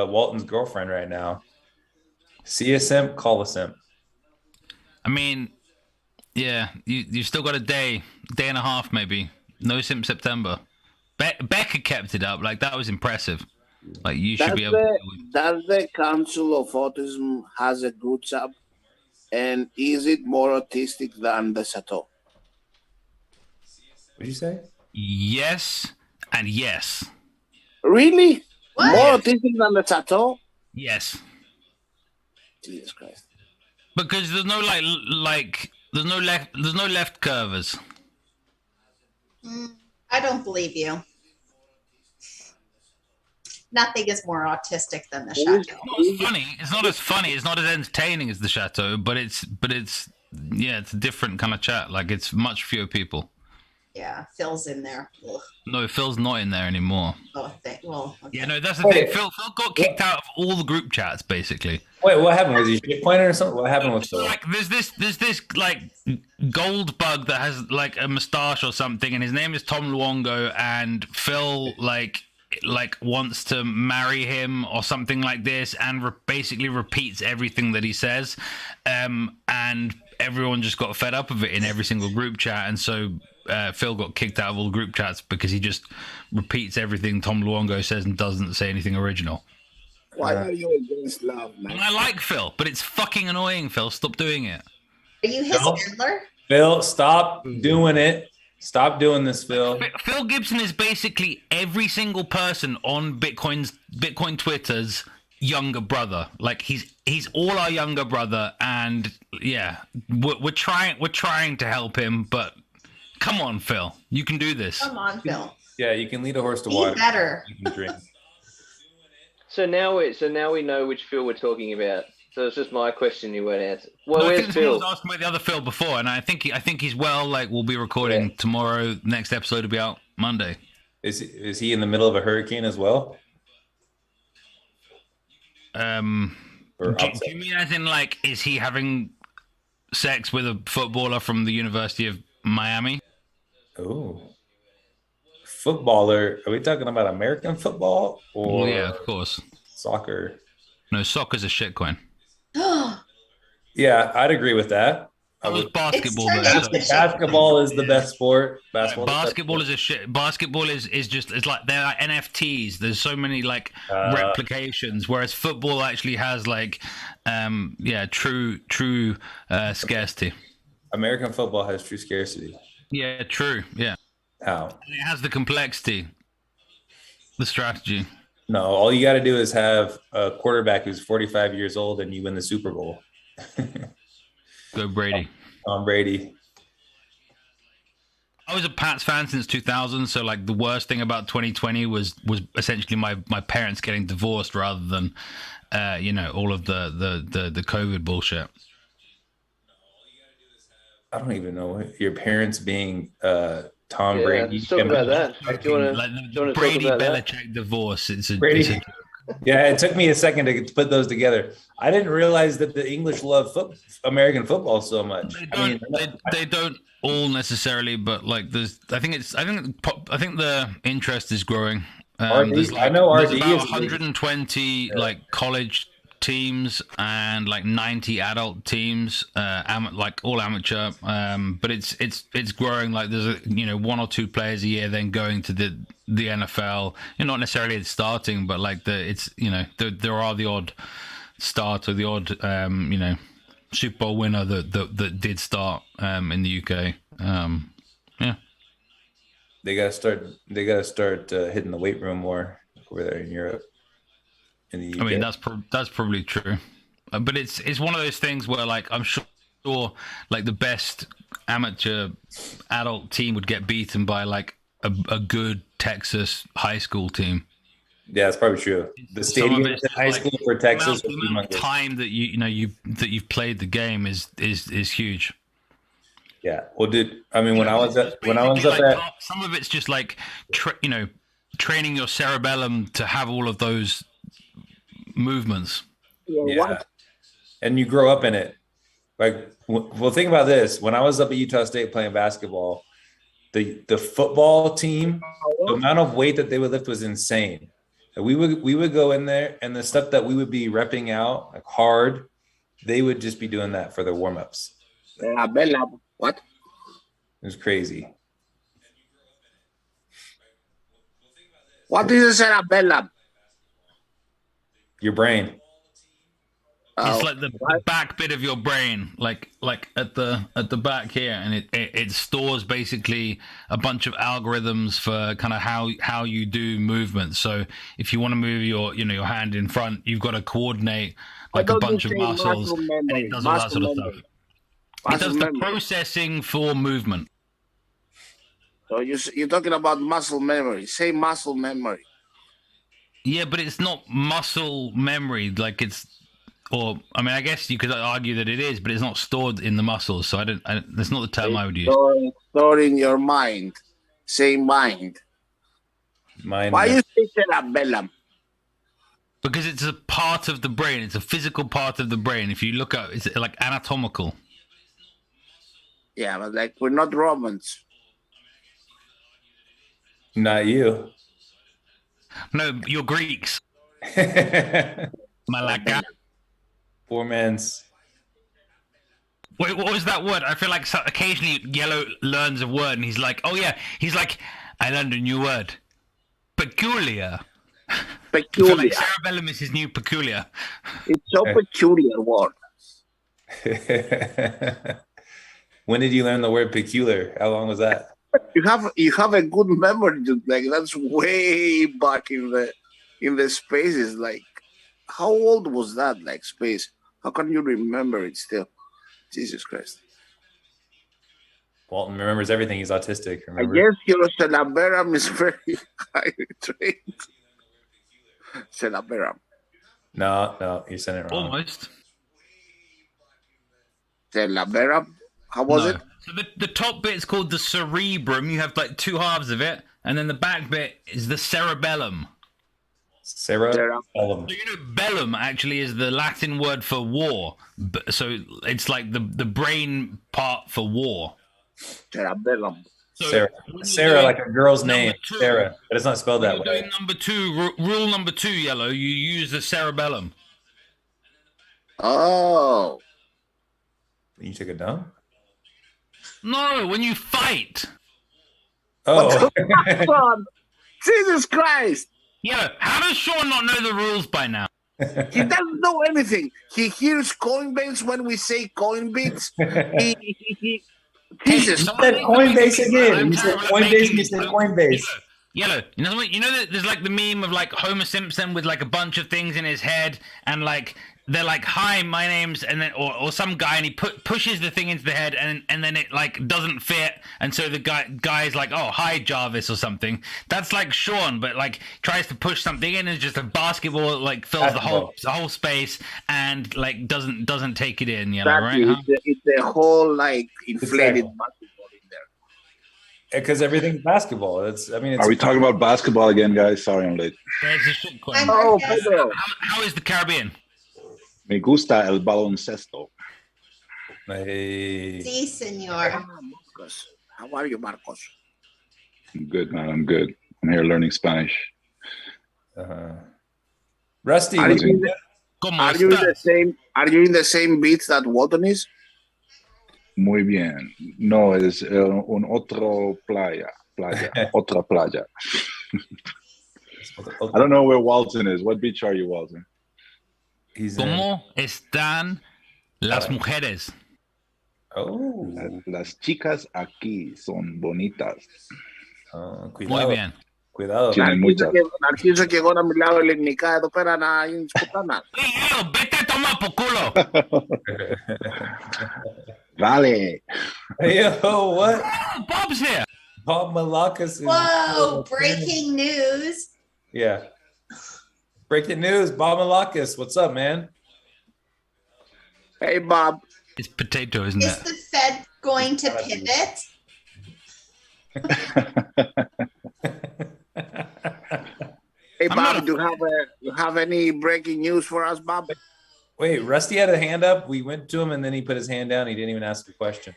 Walton's girlfriend right now. See a simp, call a simp. I mean, yeah, you still got a day and a half maybe. No simp September. Becca kept it up. Like, that was impressive. Like, you should be able to. Does the Council of Autism has a good job? And is it more autistic than the Chateau? What'd you say? Yes and yes. Really? What? More autistic than the Chateau? Yes. Jesus Christ. Because there's no there's no left curvers. I don't believe you. Nothing is more autistic than the Chateau. It's not funny. It's not as funny. It's not as entertaining as the Chateau, but it's yeah, it's a different kind of chat. Like, it's much fewer people. Yeah, Phil's in there. Ugh. No, Phil's not in there anymore. Oh, okay. Yeah, no, that's the thing. Phil got kicked out of all the group chats, basically. Wait, what happened? Was he shitcoiner or something? What happened with Phil? Like, there's this like gold bug that has like a mustache or something, and his name is Tom Luongo, and Phil like wants to marry him or something like this, and basically repeats everything that he says, and everyone just got fed up of it in every single group chat, and so Phil got kicked out of all the group chats because he just repeats everything Tom Luongo says and doesn't say anything original. Why are you against love, man? And I like Phil, but it's fucking annoying, Phil. Stop doing it. Are you his handler? Phil, stop doing it. Stop doing this, Phil. Phil Gibson is basically every single person on Bitcoin Twitter's younger brother. Like, he's all our younger brother, and yeah, we're trying to help him, but come on, Phil, you can do this. Come on, Phil. Yeah, you can lead a horse to Be water. better. You can drink. so now we know which Phil we're talking about. So it's just my question you won't answer. Well, No, I where's think someone Phil? was asking about the other Phil before, and I think he's well. Like, we'll be recording tomorrow. Next episode will be out Monday. Is he in the middle of a hurricane as well? Do Or you mean as in, like, is he having sex with a footballer from the University of Miami? Oh, footballer. Are we talking about American football or Well, yeah, of course. soccer? No, soccer's a shitcoin. Yeah, I'd agree with that. That was basketball. turned though, into so- Basketball is the best sport. Basketball is a shit. Basketball is just, it's like, they're like NFTs. There's so many like replications, whereas football actually has like true scarcity. American football has true scarcity. Yeah, true. Yeah, How? and it has the complexity, the strategy. No, all you got to do is have a quarterback who's 45 years old and you win the Super Bowl. Go Brady. Tom Brady. I was a Pats fan since 2000, so like the worst thing about 2020 was essentially my parents getting divorced rather than all of the COVID bullshit. I don't even know your parents being Tom Yeah, Brady. let's talk and about that. Do you want Like to the talk Brady about that? Belichick divorce. It's a Brady. Yeah, it took me a second to put those together. I didn't realize that the English love American football so much. they don't all necessarily, but like I think the interest is growing. There's RD, I know there's RD about is 120 like college teams and like 90 adult teams, like all amateur. But it's growing. Like there's one or two players a year then going to the NFL. And not necessarily it's starting, but like there are the odd start or the odd Super Bowl winner that did start in the UK. Yeah. They gotta start hitting the weight room more over there in Europe. In the UK. I mean, that's probably true, but it's one of those things where like I'm sure like the best amateur adult team would get beaten by like a good Texas high school team. Yeah, it's probably true. The stadium in high school for Texas, the amount of time that you've played the game is huge. Yeah. Well, when I was up like, at some of it's just like training your cerebellum to have all of those movements. Yeah. And you grow up in it. Like, well, think about this. When I was up at Utah State playing basketball, the football team, the amount of weight that they would lift was insane. We would go in there, and the stuff that we would be repping out like hard, they would just be doing that for their warm-ups. What? It was crazy. What is a cerebellum? Your brain. It's like the back bit of your brain, like at the back here, and it stores basically a bunch of algorithms for kind of how you do movements. So if you want to move your hand in front, you've got to coordinate like a bunch of muscles, and it does all that sort of stuff. It does the processing for movement. So you're talking about muscle memory. Say muscle memory. Yeah, but it's not muscle memory. Like I guess you could argue that it is, but it's not stored in the muscles. So that's not the term I would use. Stored in your mind. Say mind. Mind. Why you say cerebellum? Because it's a part of the brain. It's a physical part of the brain. If you look at it's like anatomical. Yeah, but like we're not Romans. Not you. No, you're Greeks. Malaka. Poor man's. Wait, what was that word? I feel like occasionally Yellow learns a word and he's like, oh yeah, I learned a new word. Peculiar. Peculiar. I feel like cerebellum is his new peculiar. It's so peculiar word. When did you learn the word peculiar? How long was that? You have a good memory, dude. Like that's way back in the spaces. Like, how old was that? Like space? How can you remember it still? Jesus Christ! Walton remembers everything. He's autistic. Remember? I guess your cerebellum is very highly trained. Cerebellum. No, you said it wrong. Almost. Cerebellum. How was it? So the top bit is called the cerebrum. You have like two halves of it, and then the back bit is the cerebellum. Cerebellum. So bellum actually is the Latin word for war. So it's like the brain part for war. Cerebellum. So Sarah, like a girl's name, Sarah, but it's not spelled that way. Doing number two, rule number 2, Yellow. You use the cerebellum. Oh. You took a dump? No, when you fight. Oh. Jesus Christ. Yeah, how does Sean not know the rules by now? He doesn't know anything. He hears Coinbase when we say Coinbase. Jesus. You said Coinbase again. You said Coinbase. You said Coinbase. Yellow. You know that there's like the meme of like Homer Simpson with like a bunch of things in his head, and like they're like, "Hi, my name's," and then or some guy, and he pushes the thing into the head, and then it like doesn't fit, and so the guy's like, "Oh, hi, Jarvis," or something. That's like Sean, but like tries to push something in, and just a basketball like fills the whole space, and like doesn't take it in. Exactly. Right? Huh? It's the whole like inflated Exactly. basketball in there. Because everything's basketball. It's Are we talking about basketball again, guys? Sorry, I'm late. There's a shit coin. Oh, Pedro. How is the Caribbean? Me gusta el baloncesto. Hey. Sí, señor. Marcos. How are you, Marcos? I'm good, man. I'm good. I'm here learning Spanish. Rusty, Are you, in the, ¿Cómo are you in the estás? same? Are you in the same beats that Walton is? Muy bien. No, es un otro playa. Otra playa. I don't know where Walton is. What beach are you, Walton? He's in. ¿Cómo están las mujeres? Oh. Las chicas aquí son bonitas. Muy Cuidado. bien. Cuidado. Tienen muchas. Narciso llegó a mi lado del Nicado, pero nada, nada. Hey, yo, vete a tomar por culo. Vale. Hey, yo, what? Oh, Bob's here. Bob Malakas is. Whoa, breaking news. Yeah. Breaking news. Bob Malakas. What's up, man? Hey, Bob. It's potato, isn't Is it? the Fed going to pivot? Hey, I'm not Bob. Do you have any breaking news for us, Bob? Wait, Rusty had a hand up. We went to him and then he put his hand down. He didn't even ask a question.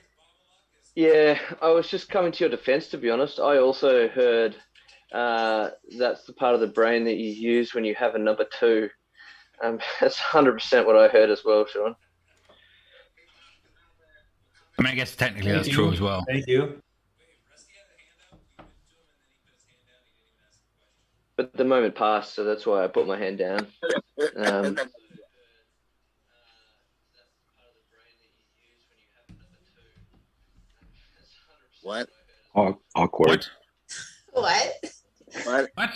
Yeah, I was just coming to your defense, to be honest. I also heard that's the part of the brain that you use when you have a number two. That's 100% what I heard as well, Sean. I mean, I guess technically Thank that's you. true as well. Thank you. But the moment passed, so that's why I put my hand down. What? Awkward. What? What? What?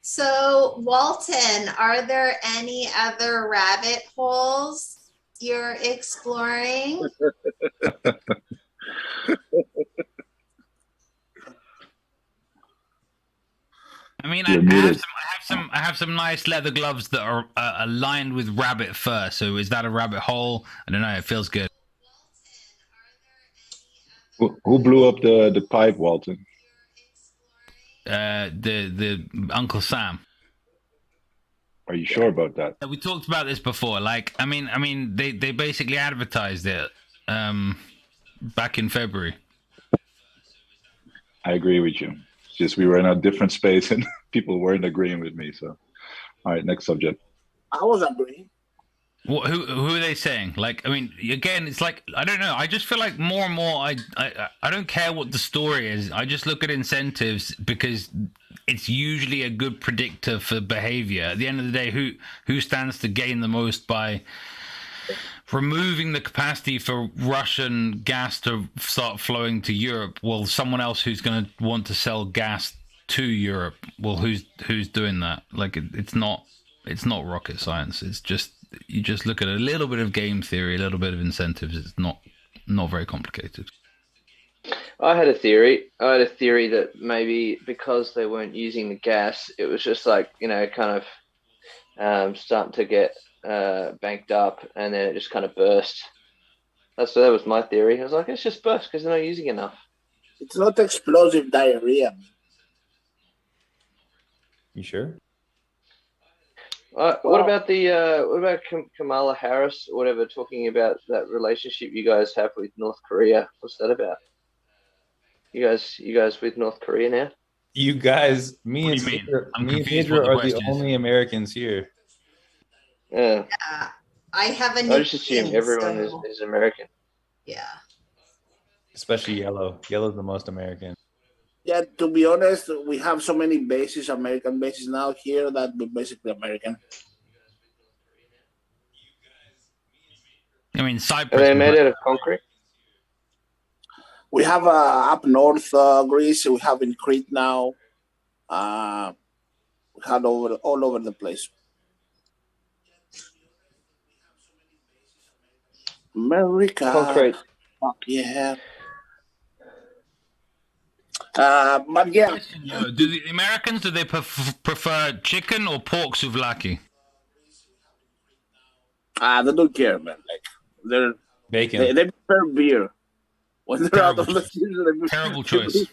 So, Walton, are there any other rabbit holes you're exploring? I mean, You're I muted. have some nice leather gloves that are aligned with rabbit fur. So is that a rabbit hole? I don't know. It feels good. Who blew up the pipe, Walton? The Uncle Sam. Are you sure about that? We talked about this before. Like, I mean, they basically advertised it back in February. I agree with you. It's just we were in a different space and people weren't agreeing with me. So, all right, next subject. I was agreeing. Who are they saying? Like, I mean, again, it's like, I don't know. I just feel like more and more, I don't care what the story is. I just look at incentives because it's usually a good predictor for behavior. At the end of the day, who stands to gain the most by removing the capacity for Russian gas to start flowing to Europe? Well, someone else who's going to want to sell gas to Europe. Well, who's doing that? Like, it's not rocket science. It's just, you just look at a little bit of game theory, a little bit of incentives. It's not very complicated. I had a theory. That maybe because they weren't using the gas, it was just like, kind of starting to get banked up, and then it just kind of burst. That was my theory. I was like, it's just burst because they're not using enough. It's not explosive diarrhea. You sure? What about Kamala Harris or whatever, talking about that relationship you guys have with North Korea? What's that about? You guys with North Korea now? You guys, me and Pedro are the only Americans here. Yeah. I have a I new just assume everyone is American. Yeah. Especially Yellow. Yellow's the most American. Yeah, to be honest, we have so many bases, American bases now here, that we're basically American. I mean, Cyprus. Are they made out of concrete? We have up north Greece. We have in Crete now. We had all over the place. America. Concrete. Fuck yeah. But yeah, Question, yo, do the Americans prefer chicken or pork souvlaki? they don't care, man. Like they're Bacon. they prefer beer. When they're out Terrible of the choice. season, Terrible choice.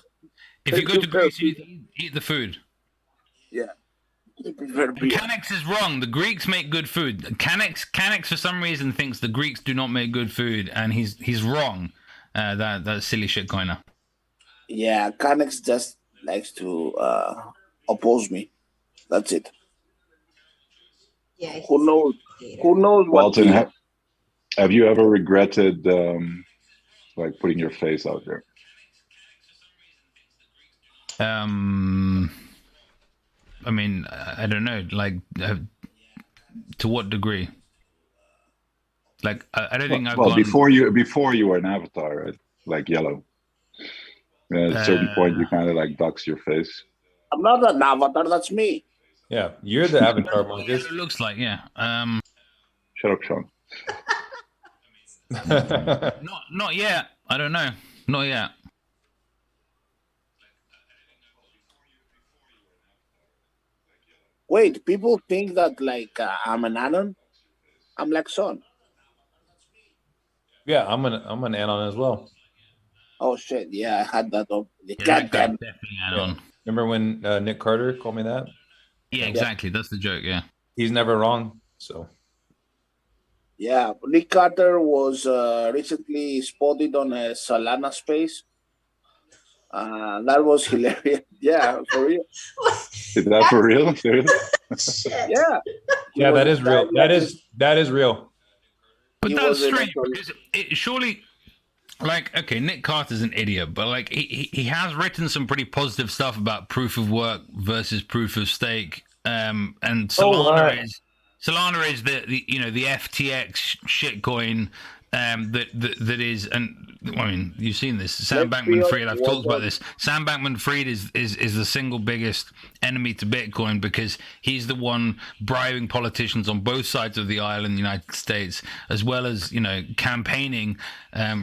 If you go to Greece, you need to eat the food. Yeah, they prefer And beer. Canex is wrong. The Greeks make good food. Canex for some reason thinks the Greeks do not make good food, and he's wrong. That silly shit coiner. Yeah, Canex just likes to oppose me. That's it. Yeah. Who knows? Who knows what? Walton, have you ever regretted like putting your face out there? I mean, I don't know. Like, to what degree? Like, I don't think I've Well, gone. before you were an avatar, right? Like yellow. At a certain point, you kind of like dox your face. I'm not an avatar. That's me. Yeah, you're the avatar, What Marcus. it looks like, yeah. Shut up, Sean. Not yet. I don't know. Not yet. Wait, people think that like I'm an anon. I'm like son. Yeah, I'm an anon as well. Oh shit! Yeah, I had that up. Yeah, God damn. definitely add on. Remember when Nick Carter called me that? Yeah, exactly. That's the joke. Yeah. He's never wrong. So Yeah, Nick Carter was recently spotted on a Solana space. That was hilarious. Yeah, for real. Is that for real? Seriously? Shit. Yeah. yeah, that is real. That is real. But He that's was in strange a- because it surely, like, okay, Nick Carter's an idiot, but like he has written some pretty positive stuff about proof of work versus proof of stake. And Solana is the you know the FTX shitcoin that is, and I mean you've seen this. Sam Bankman-Fried. I've talked about this. Sam Bankman-Fried is the single biggest enemy to Bitcoin because he's the one bribing politicians on both sides of the aisle in the United States, as well as campaigning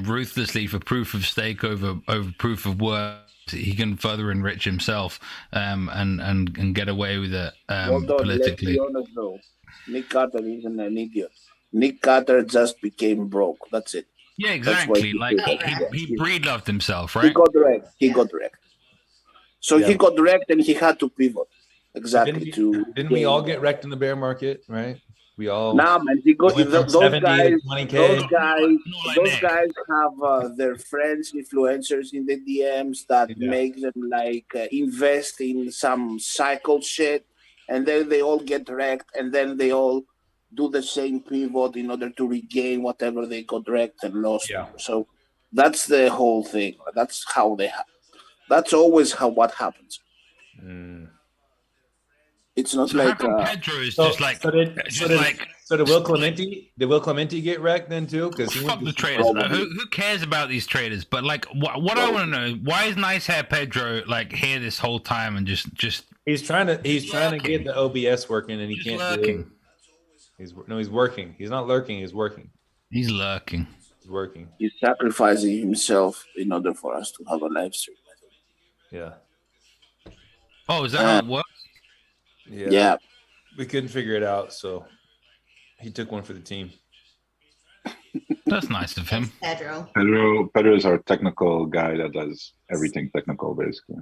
ruthlessly for proof of stake over proof of work. He can further enrich himself and get away with it politically. Let's be honest though. Nick Carter isn't an idiot. Nick Carter just became broke. That's it. Yeah, That's why exactly. he Like did he breed-loved himself, He right? got wrecked. He got wrecked. So Yeah. he got wrecked and he had to pivot. Exactly. Didn't we all get wrecked in the bear market, right? We all. Nah, man, he got went from those 70 to guys. 20K. Not like Those Nick. guys have their friends, influencers in the DMs that Yeah. make them like invest in some cycle shit, and then they all get wrecked, and then they all do the same pivot in order to regain whatever they got wrecked and lost. Yeah. So that's the whole thing. That's how that's always what happens. Mm. It's not So how like come Pedro is So, just like so did, like so did Will Clemente? Did Will Clemente get wrecked then too? Because fuck the traders? Who cares about these traders? But like, what I want to know, why is Nice Hair Pedro like here this whole time and just he's trying to lurking. get the OBS working and he He's can't lurking. do it. He's working. He's not lurking. He's working. He's lurking. He's working. he's sacrificing himself in order for us to have a live stream. Yeah. Oh, is that how it works? Yeah. We couldn't figure it out, so he took one for the team. That's nice of him. Pedro, Pedro is our technical guy that does everything technical, basically.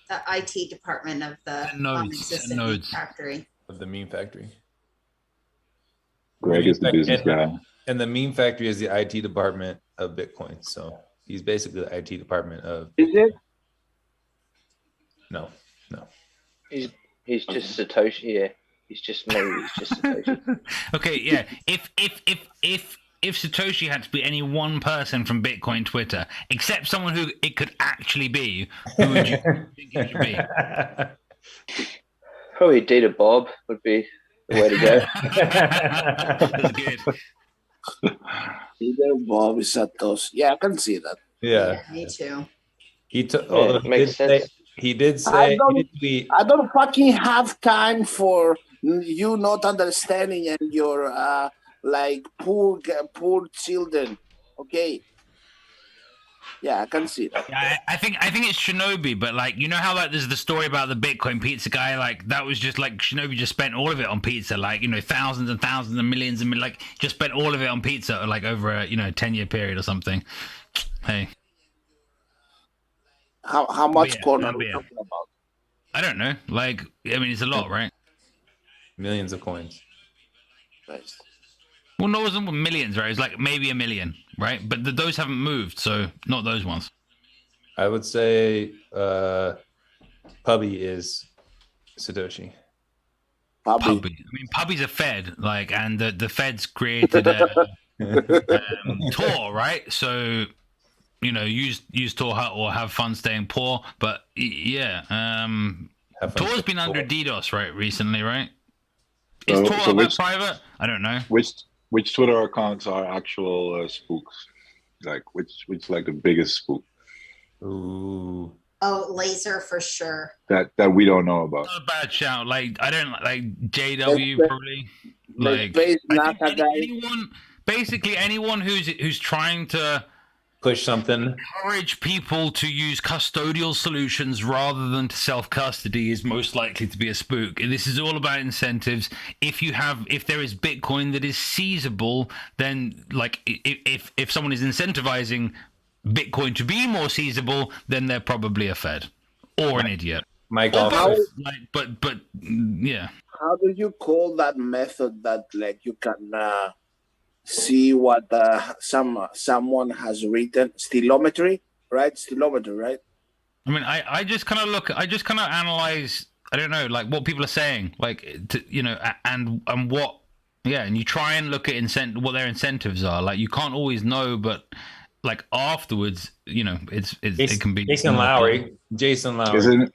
the IT department of the Nodes, system nodes. factory. Of the meme factory. Greg is the business guy. And the meme factory is the IT department of Bitcoin. So he's basically the IT department of. Is it? No. He's just Satoshi. Yeah, he's just me. He's just Satoshi. Okay, yeah. If Satoshi had to be any one person from Bitcoin Twitter, except someone who it could actually be, who would you think it should be? Probably Dita Bob would be the way to go. That's good. Either Bob is Satos. Yeah, I can see that. Yeah. Me too. He took. Yeah, Although makes sense. he did I say. don't- He did tweet. I don't fucking have time for you not understanding and your like poor children. Okay. Yeah, I can see that. Yeah, I think it's Shinobi, but like you know how like there's the story about the Bitcoin pizza guy, like that was just like Shinobi just spent all of it on pizza, like thousands and thousands and millions and like just spent all of it on pizza like over a 10-year period or something. Hey, How much yeah, corn are we talking about? I don't know. Like I mean, it's a lot, right? Millions of coins. Nice. Well, no, it wasn't millions, right? It's like maybe 1 million, right? But those haven't moved, so not those ones. I would say Pubby is Satoshi. Probably. I mean, Pubby's a Fed, like, and the Feds created Tor, right? So, use Tor or have fun staying poor. But yeah, Tor's been under DDoS, right, recently, right? Is Tor private? I don't know. Which Twitter accounts are actual spooks? Like which like the biggest spook? Ooh. Oh, laser for sure. That we don't know about. Not a bad shout. Like I don't like JW probably. Like anyone who's trying to push something, encourage people to use custodial solutions rather than to self-custody is most likely to be a spook. This is all about incentives. If there is Bitcoin that is seizable, then like if someone is incentivizing Bitcoin to be more seizable, then they're probably a Fed or an idiot. Mike, but yeah. How do you call that method that like you can see what someone has written? Stilometry, right? Stilometry, right? I mean, I just kind of analyze. I don't know, like what people are saying, like and what, yeah, and you try and look at what their incentives are. Like you can't always know, but like afterwards, it can be Jason Lowry. Jason Lowry,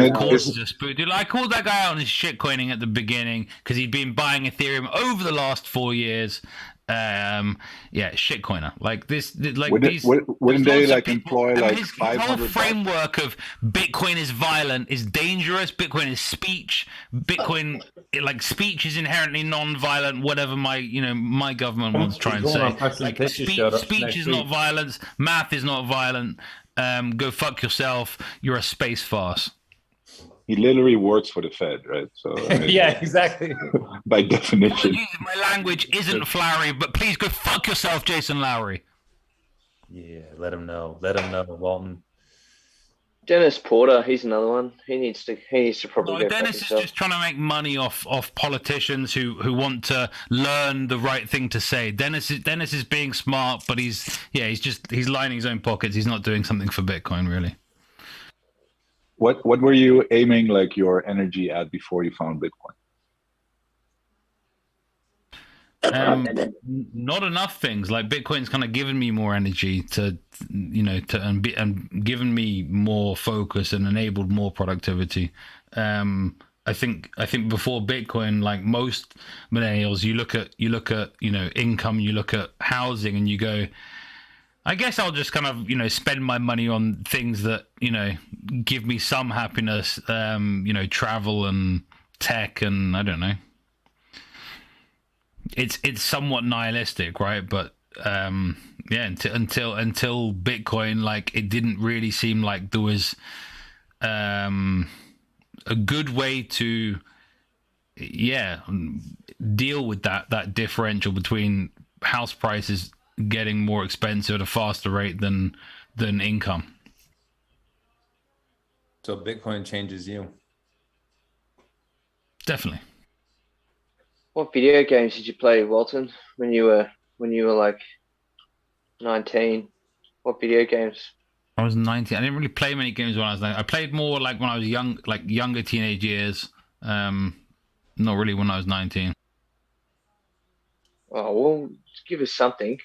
of course, is a spook. Dude, I called that guy out on his shitcoining at the beginning because he'd been buying Ethereum over the last 4 years. Shitcoiner. Like this, like wouldn't they like employ like his 500? Whole framework of Bitcoin is violent, is dangerous. Bitcoin is speech. Bitcoin, like speech is inherently non-violent. Whatever my government wants to try and say. Like speech is not violence. Math is not violent. Go fuck yourself. You're a space farce. He literally works for the Fed, right? So I mean, yeah, exactly. By definition, my language isn't flowery, but please go fuck yourself, Jason Lowry. Yeah, let him know. Let him know, Walton. Dennis Porter, he's another one. He needs to probably. No, Dennis is just trying to make money off politicians who want to learn the right thing to say. Dennis is being smart, but he's lining his own pockets. He's not doing something for Bitcoin, really. What were you aiming like your energy at before you found Bitcoin? Not enough things. Like Bitcoin's kind of given me more energy and given me more focus and enabled more productivity. I think before Bitcoin, like most millennials, you look at income, you look at housing, and you go, I guess I'll just kind of, spend my money on things that, give me some happiness, travel and tech, and I don't know. It's somewhat nihilistic, right? But until Bitcoin, like it didn't really seem like there was a good way to deal with that differential between house prices getting more expensive at a faster rate than income. So Bitcoin changes you. Definitely. What video games did you play, Walton, when you were like 19? What video games? I was 19. I didn't really play many games when I was 19. I played more like when I was young, like younger teenage years. Not really when I was 19. Oh well, just give us something.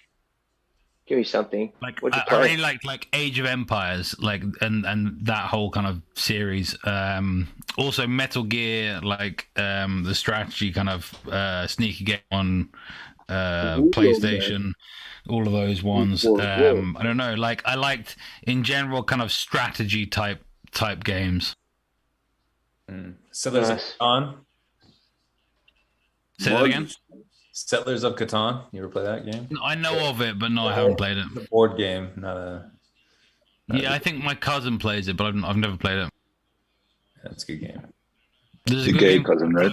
Give me something. Like I really liked like Age of Empires, like and that whole kind of series. Also Metal Gear, like the strategy kind of sneaky game on PlayStation. All of those ones. I don't know. Like I liked in general kind of strategy type games. So there's on. Say that again. Settlers of Catan. You ever play that game? I know of it, but no, I haven't played it. It's a board game, not a. Yeah, I think my cousin plays it, but I've never played it. That's a good game. There's The gay cousin, right?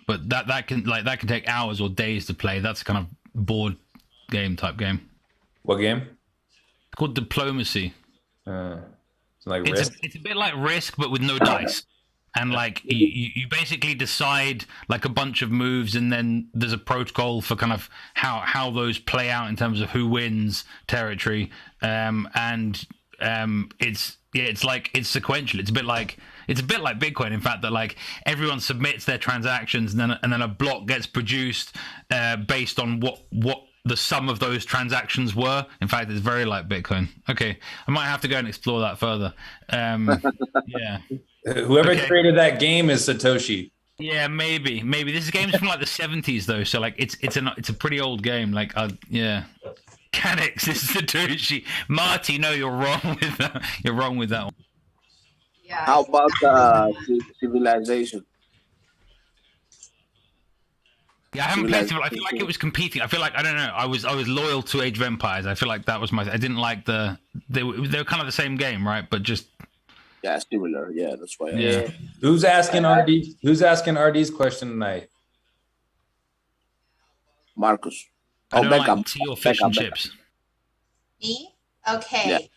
But that can take hours or days to play. That's a kind of board game type game. What game? It's called Diplomacy. It's like Risk. It's a bit like Risk, but with no dice. And like you basically decide like a bunch of moves, and then there's a protocol for kind of how those play out in terms of who wins territory. It's sequential. It's a bit like Bitcoin, in fact, that like everyone submits their transactions, and then a block gets produced based on what the sum of those transactions were. In fact, it's very like Bitcoin. Okay, I might have to go and explore that further. Yeah. Whoever created that game is Satoshi. Yeah, maybe this game's from like the 70s though, so like it's a pretty old game. Like, yeah. Canix is Satoshi. Marty, no, you're wrong with that. You're wrong with that one. Yeah. How about Civilization? Yeah, I haven't played Civil. I feel like it was competing. I feel like, I don't know. I was loyal to Age of Empires. I feel like that was I didn't like they were kind of the same game, right? But just Yeah, similar. Yeah, that's why. Yeah. Who's asking RD? Who's asking RD's question tonight? Marcus. I don't Beckham. like tea or fish and chips. Me? Okay.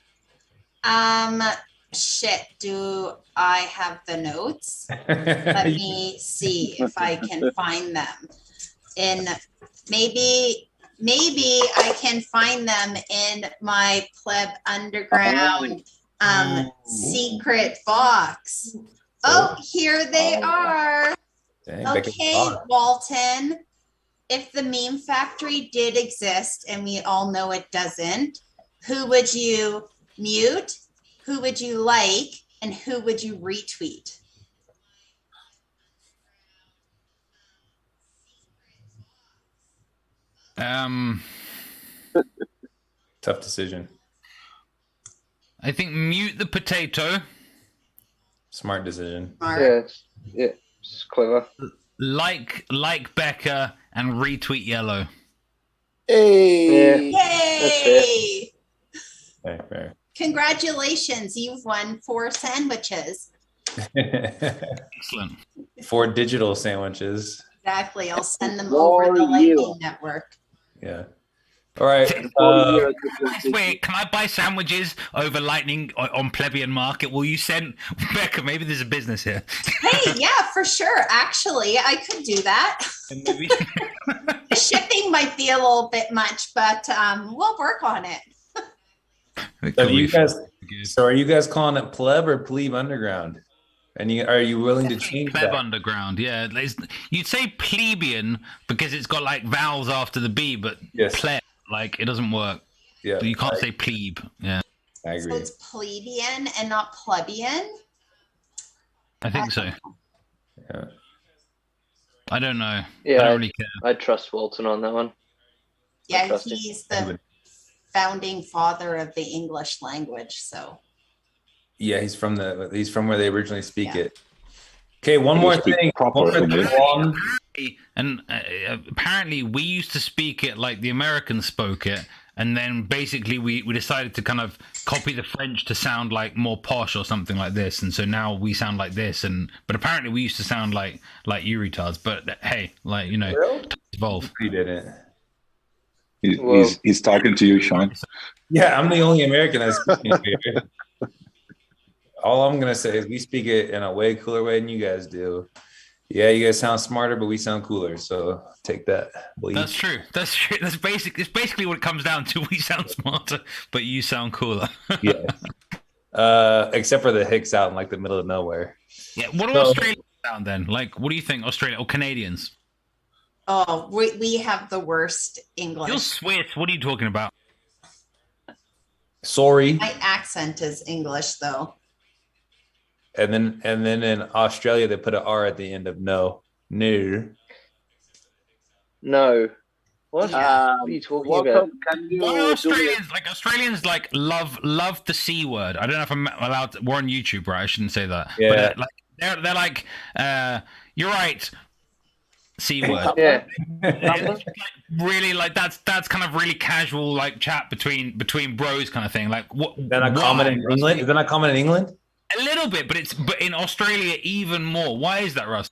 Shit. Do I have the notes? Let me see if I can find them. Maybe I can find them in my Pleb Underground secret box. Oh, here they are. Dang, Okay, Walton. If the meme factory did exist, and we all know it doesn't, who would you mute? Who would you like? And who would you retweet? Tough decision. I think mute the potato. Smart decision. Mark? Yeah, it's clever. Like Becca and retweet Yellow. Hey. Yay! Fair. Congratulations, you've won 4 sandwiches. Excellent. 4 digital sandwiches. Exactly. I'll send them For over the you. Lightning Network. Yeah. All right. Wait, can I buy sandwiches over Lightning on Plebeian Market? Will you send Becca? Maybe there's a business here. Hey, yeah, for sure. Actually, I could do that. Maybe. The shipping might be a little bit much, but we'll work on it. So are you guys calling it Pleb or Plebe Underground? And are you willing to change Pleb that? Underground, yeah. You'd say plebeian because it's got like vowels after the B, but Yes. pleb, like it doesn't work. Yeah, But you can't say plebe. Yeah, I So agree. it's plebeian and not plebeian. I think so. Yeah. I don't know. Yeah, I don't really care. I trust Walton on that one. Yeah, trust him. he's the founding father of the English language. So Yeah, he's from where they originally speak Yeah. it. Okay, one more speak thing. proper One more English. thing. And apparently we used to speak it like the Americans spoke it, and then basically we decided to kind of copy the French to sound like more posh or something like this, and so now we sound like this. But apparently we used to sound like you retards. But hey, like Really? evolve. He didn't. He's talking to you, Sean. Yeah, I'm the only American that's speaking here. All I'm gonna say is we speak it in a way cooler way than you guys do. Yeah, you guys sound smarter, but we sound cooler. So take that. Please. That's true. That's true. It's basically what it comes down to. We sound smarter, but you sound cooler. Yeah. Except for the Hicks out in like the middle of nowhere. Yeah. What do Australians sound then? Like, what do you think, Australia or Canadians? oh, we have the worst English. You're Swiss. What are you talking about? Sorry. My accent is English though. And then in Australia they put an R at the end of no. No. No. What? Yeah. What are you talking about? Walton, can you Why do are me Australians like love the C word? I don't know if I'm allowed to, we're on YouTube, right? I shouldn't say that. Yeah. But they're like, you're right. C word. Yeah. It's really like that's kind of really casual like chat between bros kind of thing. Like what? Is that not common in England? Is that not common in England? A little bit, but in Australia even more. Why is that, Russ?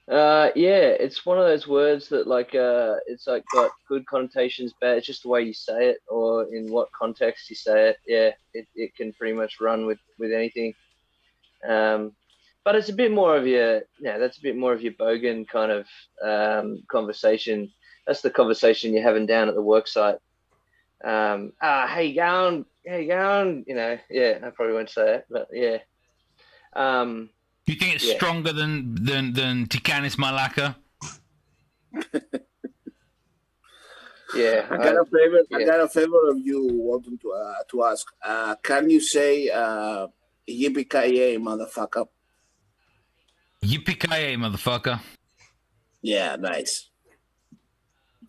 Yeah, it's one of those words that like it's like got good connotations, bad. It's just the way you say it or in what context you say it. Yeah, it can pretty much run with anything. But it's a bit more of your, that's a bit more of your bogan kind of conversation. That's the conversation you're having down at the work site. How you going? How you going? Yeah, I probably won't say it, but yeah. Do you think it's stronger than Tikanis Malacca? Yeah, I got a favor. Yeah. I got a favor of you, Walton, to ask. Can you say "yippee-ki-yay, motherfucker"? Yippee-ki-yay, motherfucker. Yeah, nice.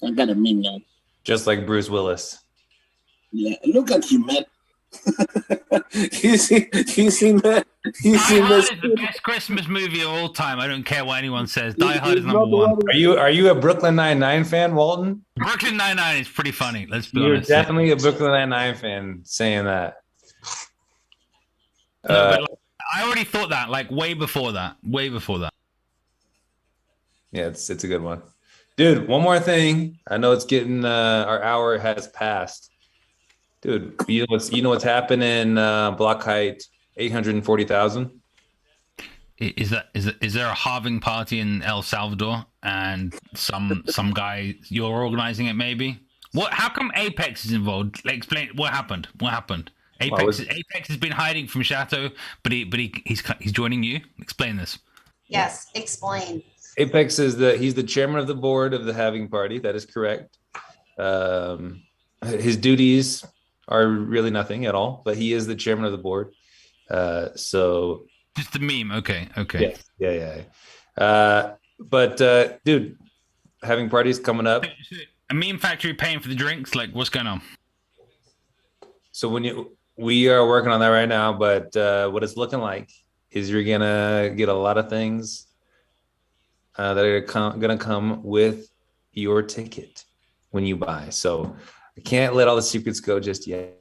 I got a mean that. Just like Bruce Willis. Yeah, look at you, man. you see, man. You see, Die Hard is the best Christmas movie of all time. I don't care what anyone says. Die Hard is number one. Are you a Brooklyn Nine-Nine fan, Walton? Brooklyn Nine-Nine is pretty funny. Let's be You're honest. You're definitely a Brooklyn Nine-Nine fan saying that. No, but I already thought that, like way before that. Yeah, it's a good one, dude. One more thing. I know it's getting our hour has passed, dude. You know what's happening? Block height 840,000. Is there a halving party in El Salvador and some guy you're organizing it maybe? What? How come Apex is involved? Like, explain what happened. Apex has been hiding from Chateau, but he's joining you. Explain this. Yes, explain. Apex he's the chairman of the board of the halving party. That is correct. His duties are really nothing at all, but he is the chairman of the board. So just the meme. Okay. Yeah. But dude, having parties coming up. A meme factory paying for the drinks. Like, what's going on? So we are working on that right now, but what it's looking like is you're gonna get a lot of things that are gonna come with your ticket when you buy. So I can't let all the secrets go just yet.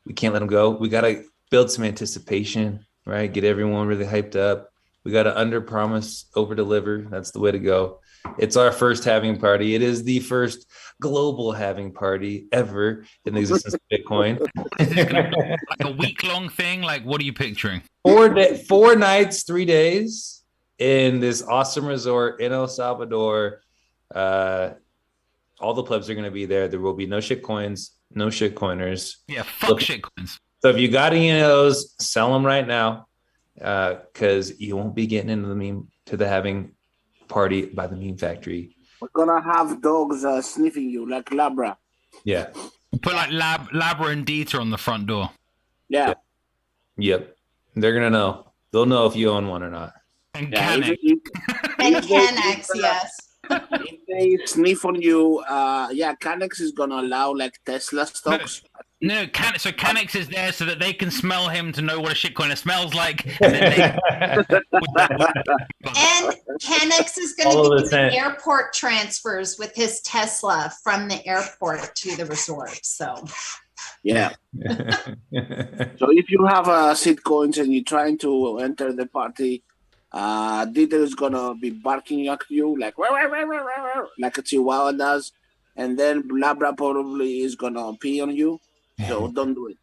We can't let them go. We gotta build some anticipation, right? Get everyone really hyped up. We gotta under promise, over deliver. That's the way to go. It's our first halving party. It is the first global halving party ever in the existence of Bitcoin. Like a week-long thing? Like, what are you picturing? 4 nights, 3 days in this awesome resort in El Salvador. All the plebs are going to be there. There will be no shit coins, no shit coiners. Yeah, fuck shit coins. So if you got any of those, sell them right now, because you won't be getting into the halving party by the meme factory. We're gonna have dogs sniffing you like Labra. Yeah. Put like Labra and Dieter on the front door. Yeah. Yep. They're gonna know. They'll know if you own one or not. And And Canex, yes. If they sniff on you, Canex is gonna allow like Tesla stocks. No, so Canex is there so that they can smell him to know what a shitcoiner smells like. And then And Canex is going to be doing airport transfers with his Tesla from the airport to the resort. So, yeah. So if you have seed coins and you're trying to enter the party, Dieter is gonna be barking at you like a Chihuahua does, and then Blabra probably is gonna pee on you. So don't do it.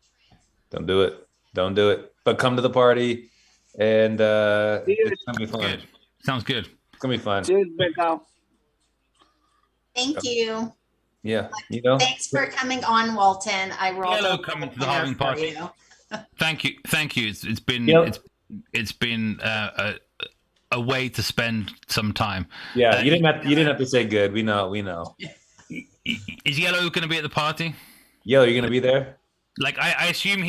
Don't do it. But come to the party, and it's gonna be fun. Good. Sounds good. It's gonna be fun. Cheers, Becca. thank you. Yeah, Thanks for coming on, Walton. I rolled Hello, coming to the halving party. Thank you. It's been a way to spend some time. Yeah, you didn't have to say good. We know. Is Yellow going to be at the party? Yo, you're gonna be there? Like, I assume he